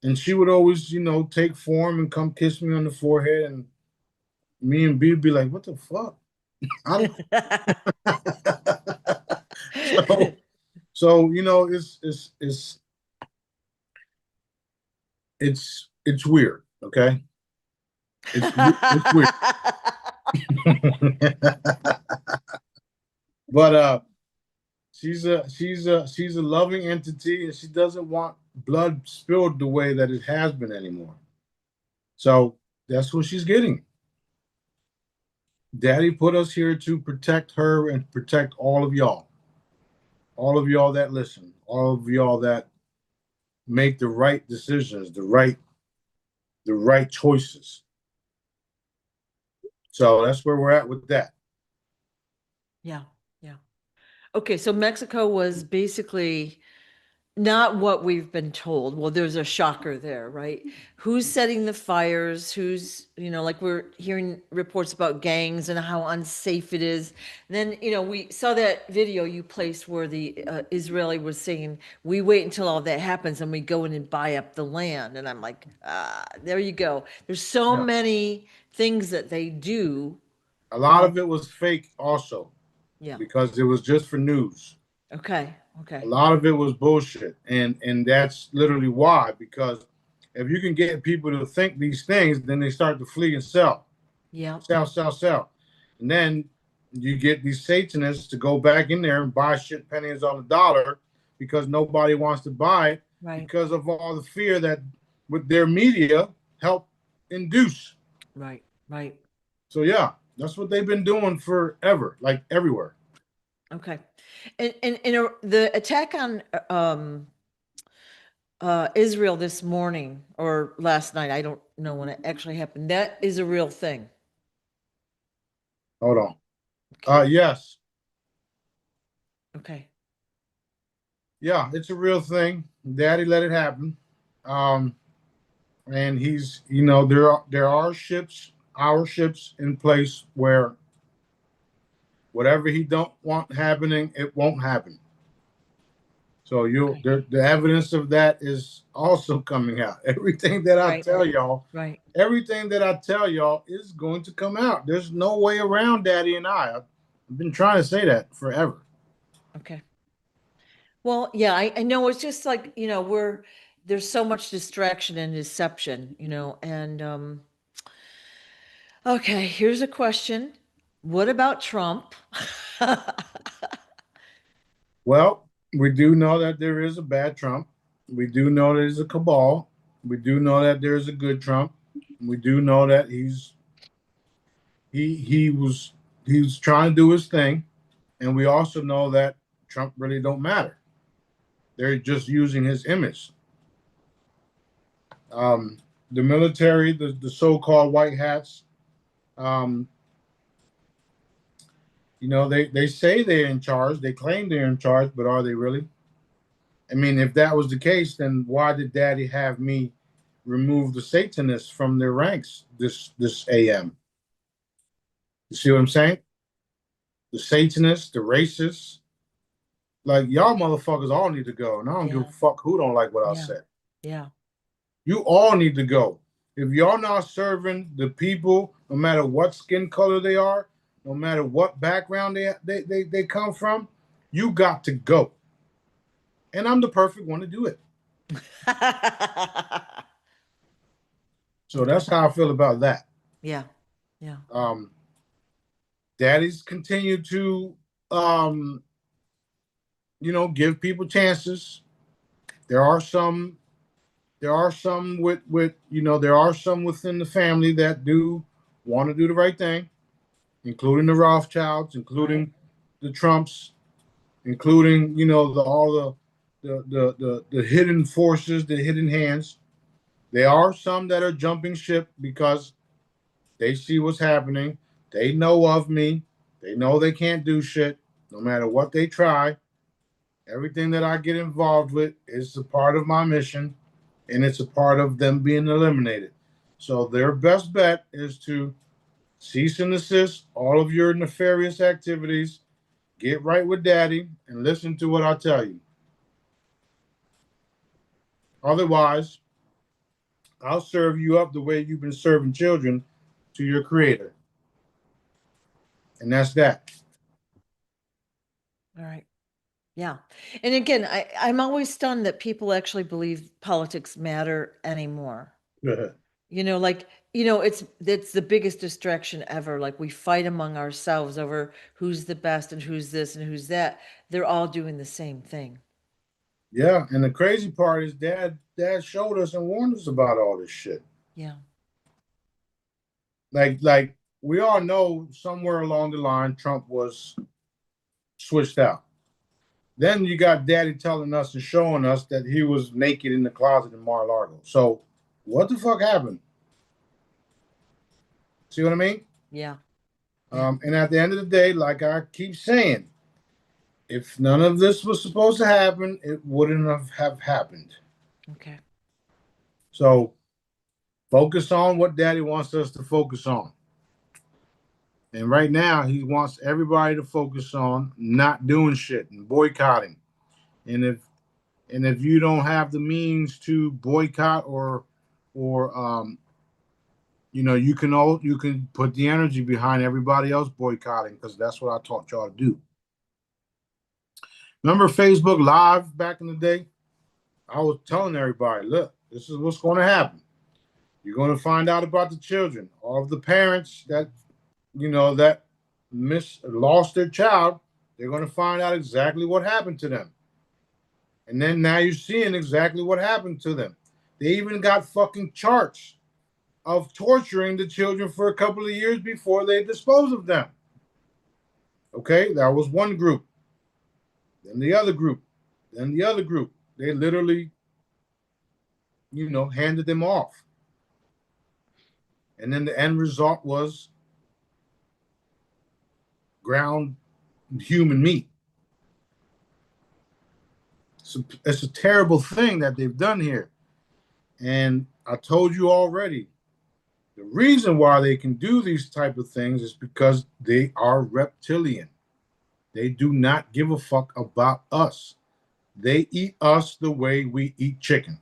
And she would always, take form and come kiss me on the forehead, and me and B would be like, "What the fuck?" I don't. so it's weird. Okay, it's weird. But she's a loving entity, and she doesn't want blood spilled the way that it has been anymore. So that's what she's getting. Daddy put us here to protect her and protect all of y'all that listen, all of y'all that make the right decisions, the right choices. So that's where we're at with that. Yeah. Yeah. Okay. So Mexico was basically not what we've been told. Well, there's a shocker there, right? Who's setting the fires? Who's, like we're hearing reports about gangs and how unsafe it is. And then, we saw that video you placed where the Israeli was saying, we wait until all that happens and we go in and buy up the land. And I'm like, there you go. There's so many things that they do. A lot of it was fake also. Yeah. Because it was just for news. Okay. A lot of it was bullshit, and that's literally why. Because if you can get people to think these things, then they start to flee and sell. Yeah. Sell, and then you get these Satanists to go back in there and buy shit pennies on the dollar because nobody wants to buy it because of all the fear that with their media help induce. Right. So yeah, that's what they've been doing forever, like everywhere. Okay. And the attack on Israel this morning or last night, I don't know when it actually happened. That is a real thing. Hold on. Okay. Yes. Okay. Yeah, it's a real thing. Daddy let it happen. And he's, there are ships, our ships in place where whatever he don't want happening, it won't happen. So the evidence of that is also coming out. Everything that I tell y'all, everything that I tell y'all is going to come out. There's no way around Daddy and I. I've been trying to say that forever. Okay. Well, yeah, I know it's just like, there's so much distraction and deception, and okay, here's a question. What about Trump? Well, we do know that there is a bad Trump. We do know there's a cabal. We do know that there's a good Trump. We do know that he was trying to do his thing, and we also know that Trump really don't matter. They're just using his image. The military, the so-called white hats, they say they're in charge. They claim they're in charge, but are they really? I mean, if that was the case, then why did Daddy have me remove the Satanists from their ranks this AM? You see what I'm saying? The Satanists, the racists, like y'all motherfuckers all need to go. And I don't give a fuck who don't like what I said. Yeah. You all need to go. If y'all not serving the people, no matter what skin color they are, no matter what background they come from, you got to go. And I'm the perfect one to do it. So Okay. that's how I feel about that. Yeah. Yeah. Daddies continue to, um, give people chances. There are some, there are some within the family that do want to do the right thing, including the Rothschilds, Right. including the Trumps, including, all the hidden forces, the hidden hands. There are some that are jumping ship because they see what's happening. They know of me. They know they can't do shit no matter what they try. Everything that I get involved with is a part of my mission, and it's a part of them being eliminated. So their best bet is to cease and desist all of your nefarious activities, get right with daddy, and listen to what I tell you. Otherwise, I'll serve you up the way you've been serving children to your creator. And that's that. All right. Yeah. And again, I'm always stunned that people actually believe politics matter anymore. Like, it's the biggest distraction ever. Like we fight among ourselves over who's the best and who's this and who's that. They're all doing the same thing. Yeah, and the crazy part is dad showed us and warned us about all this shit. Yeah. Like we all know somewhere along the line Trump was switched out. Then you got daddy telling us and showing us that he was naked in the closet in Mar-a-Lago. So what the fuck happened? See what I mean? Yeah. And at the end of the day, like I keep saying, if none of this was supposed to happen, it wouldn't have happened. Okay. So focus on what daddy wants us to focus on. And right now, he wants everybody to focus on not doing shit and boycotting. And if you don't have the means to boycott or you can put the energy behind everybody else boycotting because that's what I taught y'all to do. Remember Facebook Live back in the day? I was telling everybody, look, this is what's going to happen. You're going to find out about the children, all of the parents that that lost their child. They're going to find out exactly what happened to them. And then now you're seeing exactly what happened to them. They even got fucking charts of torturing the children for a couple of years before they dispose of them. Okay, that was one group. Then the other group. Then the other group. They literally, handed them off. And then the end result was ground human meat. So it's a terrible thing that they've done here. And I told you already, the reason why they can do these type of things is because they are reptilian. They do not give a fuck about us. They eat us the way we eat chicken.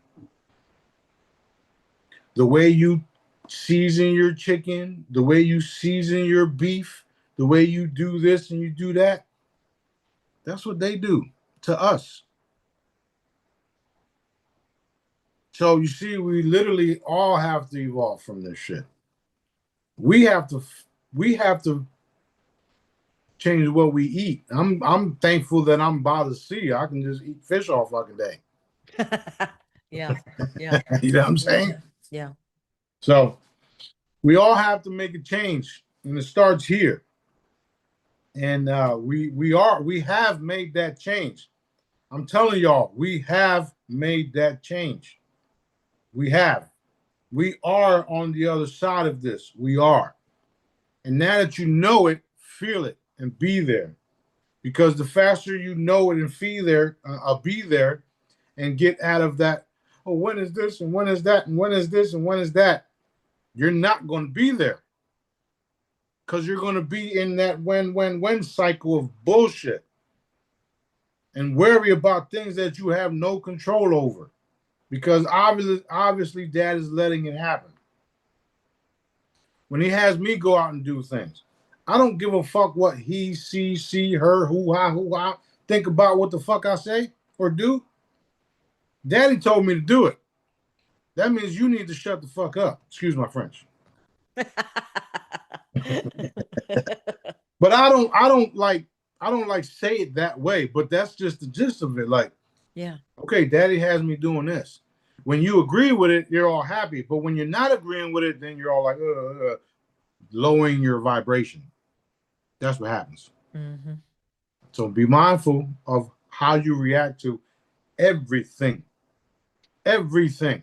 The way you season your chicken, the way you season your beef, the way you do this and you do that, that's what they do to us. So you see, we literally all have to evolve from this shit. We have to change what we eat. I'm thankful that I'm by the sea. I can just eat fish all fucking day. Yeah. Yeah. You know what I'm saying? Yeah. So we all have to make a change, and it starts here. And we have made that change. I'm telling y'all, we have made that change. We have. We are on the other side of this. We are. And now that you know it, feel it and be there. Because the faster you know it and be there and get out of that, oh, when is this and when is that and when is this and when is that? You're not going to be there. Because you're going to be in that when cycle of bullshit and worry about things that you have no control over. Because obviously dad is letting it happen. When he has me go out and do things, I don't give a fuck what he, she, her, who, I think about what the fuck I say or do. Daddy told me to do it. That means you need to shut the fuck up. Excuse my French. But I don't like say it that way, but that's just the gist of it. Like, Yeah. okay, daddy has me doing this. When you agree with it, you're all happy. But when you're not agreeing with it, then you're all like, lowering your vibration. That's what happens. Mm-hmm. So be mindful of how you react to everything. Everything.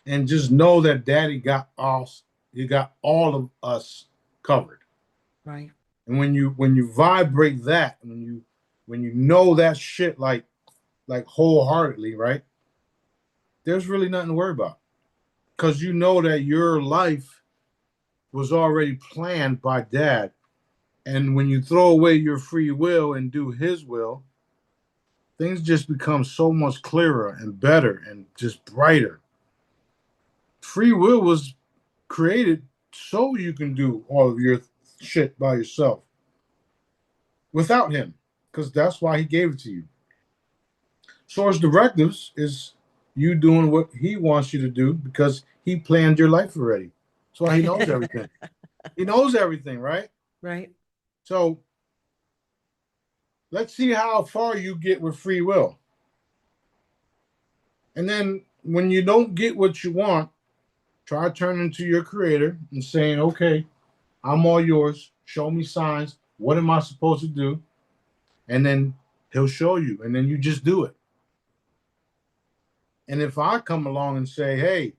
And just know that daddy got us, he got all of us covered. Right. And when you vibrate that, when you know that shit like wholeheartedly, right? There's really nothing to worry about. Because you know that your life was already planned by dad. And when you throw away your free will and do his will, things just become so much clearer and better and just brighter. Free will was created so you can do all of your shit by yourself without him, because that's why he gave it to you. Source directives is you doing what he wants you to do because he planned your life already. That's why he knows everything. He knows everything, right? Right. So let's see how far you get with free will. And then when you don't get what you want, try turning to your creator and saying, okay, I'm all yours. Show me signs. What am I supposed to do? And then he'll show you. And then you just do it. And if I come along and say, hey,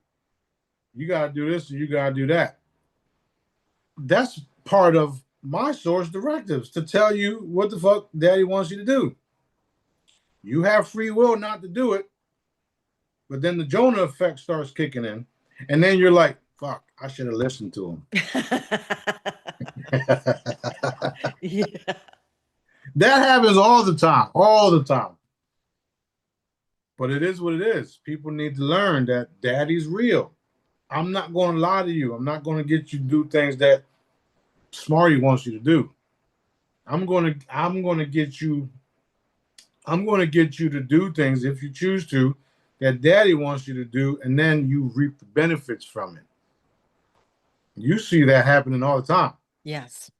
you got to do this and you got to do that, that's part of my source directives to tell you what the fuck daddy wants you to do. You have free will not to do it, but then the Jonah effect starts kicking in, and then you're like, fuck, I should have listened to him. Yeah. That happens all the time, all the time. But it is what it is. People need to learn that daddy's real. I'm not going to lie to you. I'm not going to get you to do things that Smarty wants you to do. I'm going to get you to do things if you choose to that daddy wants you to do, and then you reap the benefits from it. You see that happening all the time. Yes.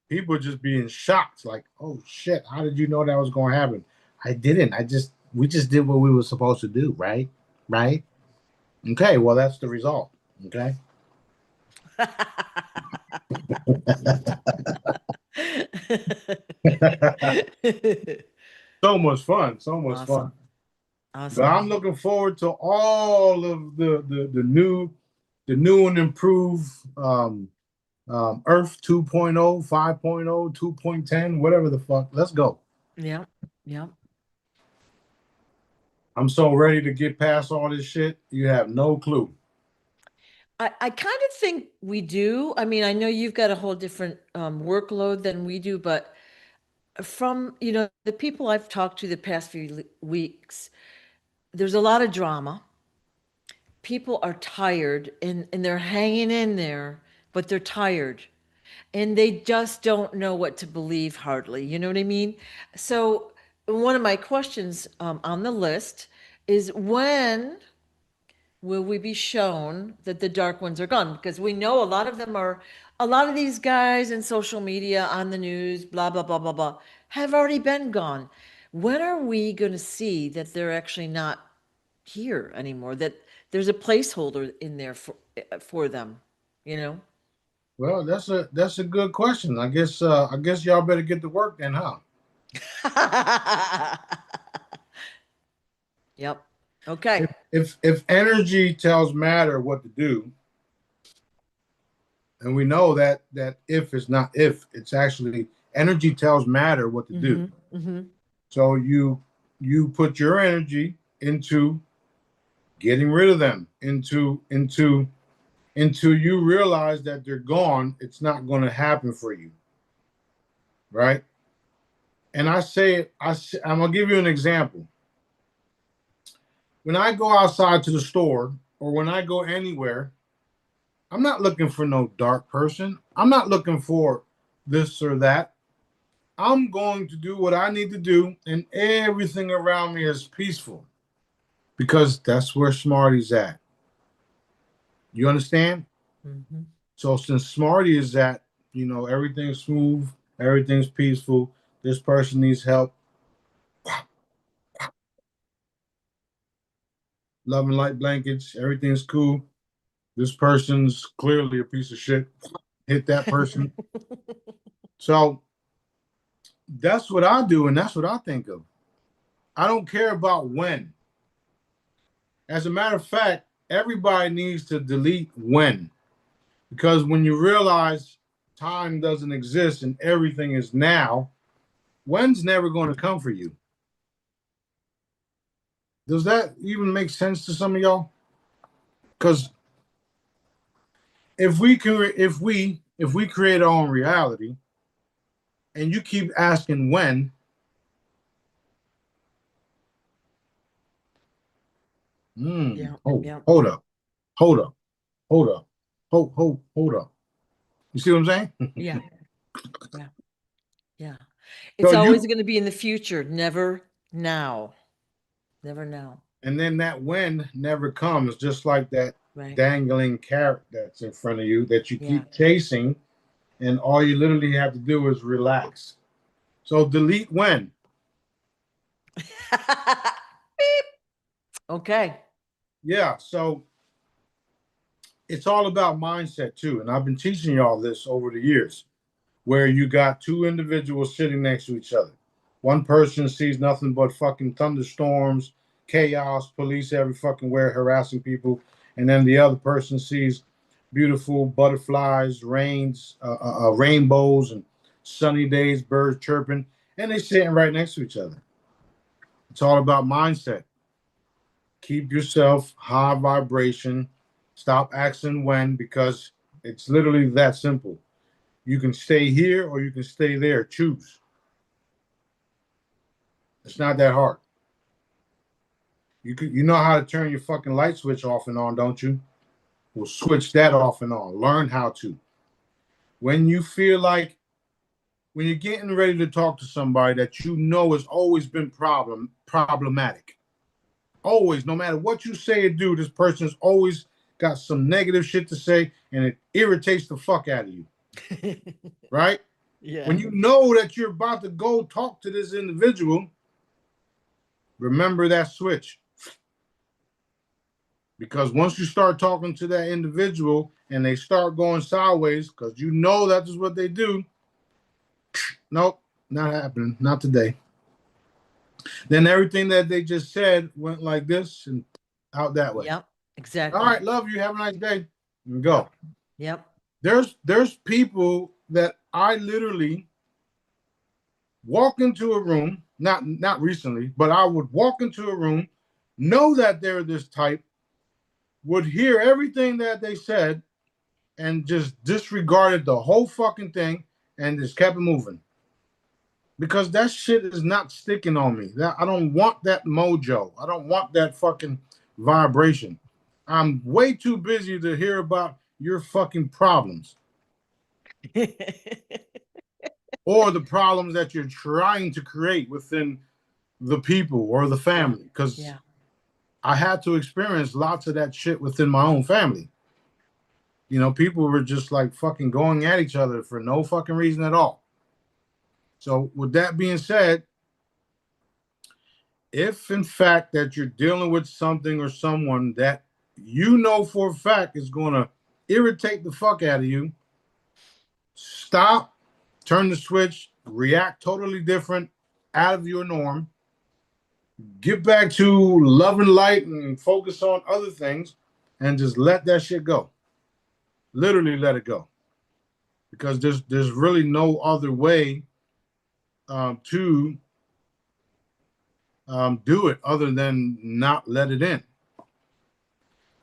People just being shocked, like, oh shit, how did you know that was going to happen? I didn't. We just did what we were supposed to do, right? Right? Okay, well, that's the result. Okay. So much fun. So much fun. Awesome. But Awesome. I'm looking forward to all of the new and improved Earth 2.0, 5.0, 2.10, whatever the fuck. Let's go. Yeah. Yeah. I'm so ready to get past all this shit. You have no clue. I kind of think we do. I mean, I know you've got a whole different workload than we do, but from, the people I've talked to the past few weeks, there's a lot of drama. People are tired and they're hanging in there, but they're tired and they just don't know what to believe hardly. You know what I mean? So one of my questions on the list is, when will we be shown that the dark ones are gone? Because we know a lot of these guys in social media, on the news, blah, blah, blah, blah, blah, have already been gone. When are we going to see that they're actually not here anymore? That there's a placeholder in there for them, you know? Well, that's a good question. I guess y'all better get to work then, huh? Yep. Okay. If energy tells matter what to do, and we know that if is not if, it's actually energy tells matter what to do. Mm-hmm. Mm-hmm. So you put your energy into getting rid of them, into you realize that they're gone. It's not going to happen for you, right? And I'm gonna give you an example. When I go outside to the store or when I go anywhere, I'm not looking for no dark person. I'm not looking for this or that. I'm going to do what I need to do, and everything around me is peaceful because that's where Smarty's at. You understand? Mm-hmm. So since Smarty is at, everything's smooth, everything's peaceful. This person needs help. Love and light blankets. Everything's cool. This person's clearly a piece of shit. Hit that person. So that's what I do, and that's what I think of. I don't care about when. As a matter of fact, everybody needs to delete when. Because when you realize time doesn't exist and everything is now, when's never going to come for you. Does that even make sense to some of y'all? Because if we create our own reality, and you keep asking when, Yeah. oh, Yeah. hold up, hold up, hold up, hold up. You see what I'm saying? Yeah. Yeah. Yeah. So It's always going to be in the future, never now. Never now. and then that when never comes, just like that Right. dangling carrot that's in front of you that you Yeah. keep chasing, and all you literally have to do is relax. So delete when. Beep. Okay. Yeah. So it's all about mindset too, and I've been teaching y'all this over the years, where you got two individuals sitting next to each other. One person sees nothing but fucking thunderstorms, chaos, police every fucking where harassing people, and then the other person sees beautiful butterflies, rainbows, and sunny days, birds chirping, and they're sitting right next to each other. It's all about mindset. Keep yourself high vibration. Stop asking when, because it's literally that simple. You can stay here or you can stay there. Choose. It's not that hard. You know how to turn your fucking light switch off and on, don't you? Well, switch that off and on. Learn how to. When you feel like when you're getting ready to talk to somebody that you know has always been problematic. Always, no matter what you say or do, this person's always got some negative shit to say and it irritates the fuck out of you. Right? Yeah. When you know that you're about to go talk to this individual, remember that switch. Because once you start talking to that individual and they start going sideways, because you know that is what they do, nope, not happening, not today. Then everything that they just said went like this and out that way. Yep. Exactly. All right, love you. Have a nice day. And go. Yep. There's people that I literally walk into a room, not recently, but I would walk into a room, know that they're this type, would hear everything that they said, and just disregarded the whole fucking thing and just kept it moving. Because that shit is not sticking on me. I don't want that mojo. I don't want that fucking vibration. I'm way too busy to hear about your fucking problems or the problems that you're trying to create within the people or the family. Because Yeah. I had to experience lots of that shit within my own family. People were just like fucking going at each other for no fucking reason at all. So with that being said, if in fact that you're dealing with something or someone that you know for a fact is going to irritate the fuck out of you, stop, turn the switch, react totally different, out of your norm, get back to love and light and focus on other things and just let that shit go. Literally let it go. Because there's really no other way to do it other than not let it in.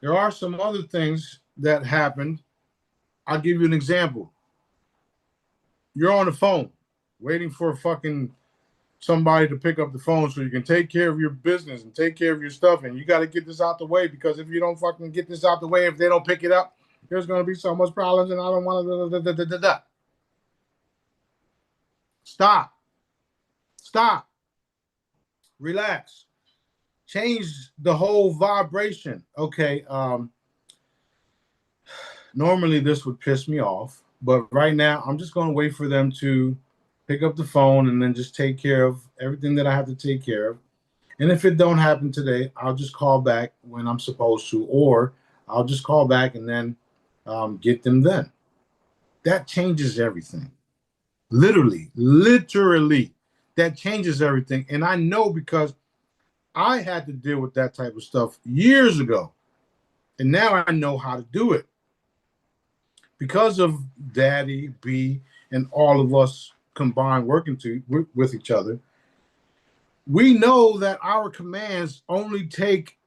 There are some other things that happened. I'll give you an example. You're on the phone waiting for fucking somebody to pick up the phone so you can take care of your business and take care of your stuff. And you got to get this out the way, because if you don't fucking get this out the way, if they don't pick it up, there's going to be so much problems and I don't want to. Stop. Stop. Relax. Change the whole vibration. Okay. Normally this would piss me off, but right now I'm just going to wait for them to pick up the phone and then just take care of everything that I have to take care of. And if it don't happen today, I'll just call back when I'm supposed to, or I'll just call back and then get them then. That changes everything. Literally, that changes everything. And I know because I had to deal with that type of stuff years ago. And now I know how to do it. Because of Daddy, B, and all of us combined working with each other, we know that our commands only take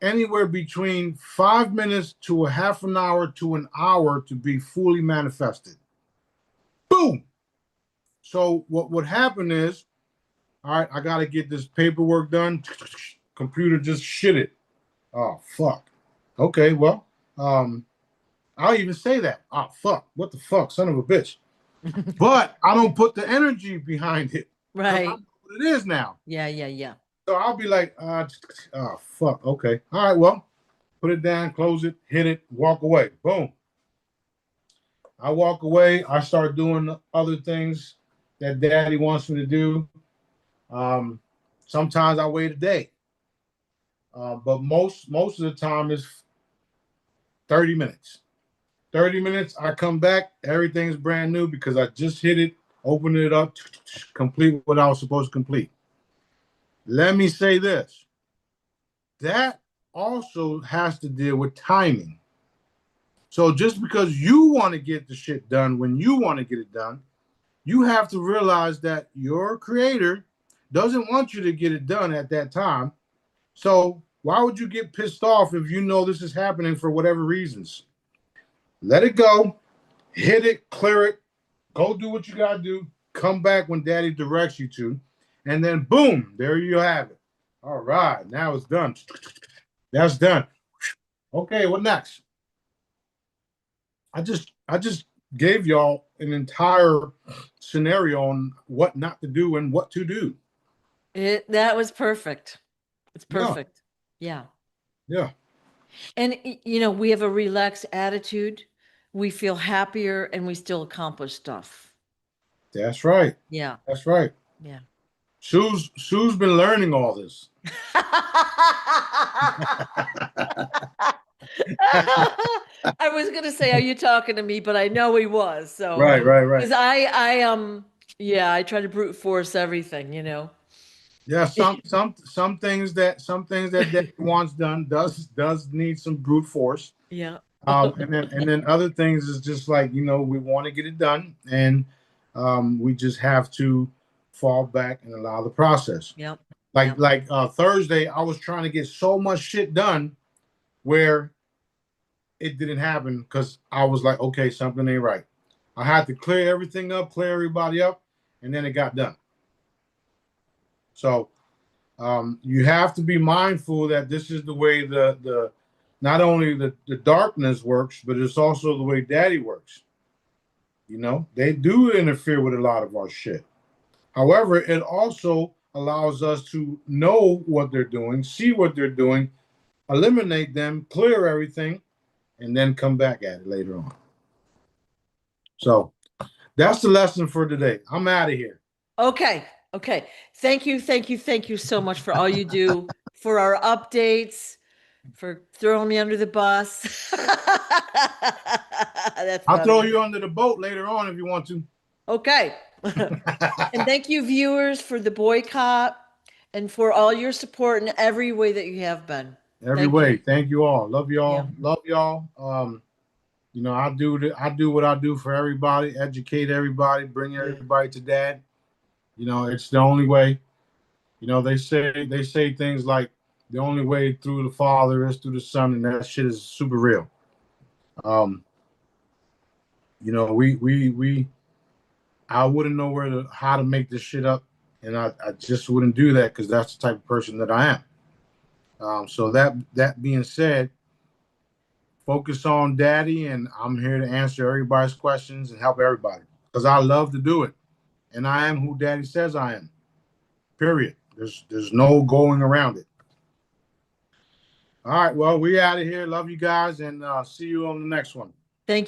anywhere between 5 minutes to a half an hour to an hour to be fully manifested. Boom. So what would happen is, all right, I got to get this paperwork done. Computer just shit it. Oh, fuck. Okay, well, I'll even say that. Oh, fuck. What the fuck? Son of a bitch. But I don't put the energy behind it. Right. I know what it is now. Yeah. So I'll be like, oh, fuck. Okay. All right, well, put it down, close it, hit it, walk away. Boom. I walk away. I start doing other things that Daddy wants me to do. Sometimes I wait a day. But most of the time is 30 minutes. 30 minutes, I come back, everything's brand new because I just hit it, open it up, complete what I was supposed to complete. Let me say this. That also has to deal with timing. So just because you want to get the shit done when you want to get it done, you have to realize that your creator doesn't want you to get it done at that time. So why would you get pissed off if you know this is happening for whatever reasons? Let it go, hit it, clear it, go do what you got to do, come back when Daddy directs you to, and then boom, there you have it. All right, now it's done. That's done. Okay, what next? I just gave y'all an entire scenario on what not to do and what to do. That was perfect. It's perfect. Yeah. And we have a relaxed attitude. We feel happier and we still accomplish stuff. That's right. Yeah. That's right. Yeah. Sue's been learning all this. I was gonna say, are you talking to me? But I know he was. So right. Because I try to brute force everything, Yeah, some things that Dad wants done does need some brute force. Yeah. And then other things is just like, we want to get it done, and we just have to fall back and allow the process. Yep. Like Thursday, I was trying to get so much shit done where it didn't happen because I was like, okay, something ain't right. I had to clear everything up, clear everybody up, and then it got done. So you have to be mindful that this is the way the not only the darkness works, but it's also the way Daddy works. They do interfere with a lot of our shit. However, it also allows us to know what they're doing, see what they're doing, eliminate them, clear everything, and then come back at it later on. So that's the lesson for today. I'm out of here. Okay. Thank you so much for all you do, for our updates, for throwing me under the bus. I'll throw you under the boat later on if you want to. Okay. And thank you, viewers, for the boycott and for all your support in every way that you have been. Every way. Thank you all. Love y'all. Yeah. Love y'all. I do what I do for everybody, educate everybody, bring everybody to Dad. It's the only way. They say things like the only way through the Father is through the Son, and that shit is super real. I wouldn't know how to make this shit up, and I just wouldn't do that because that's the type of person that I am. So that being said, focus on Daddy, and I'm here to answer everybody's questions and help everybody because I love to do it. and I am who Daddy says I am. Period. There's no going around it. All right, well, we out of here. Love you guys, and see you on the next one.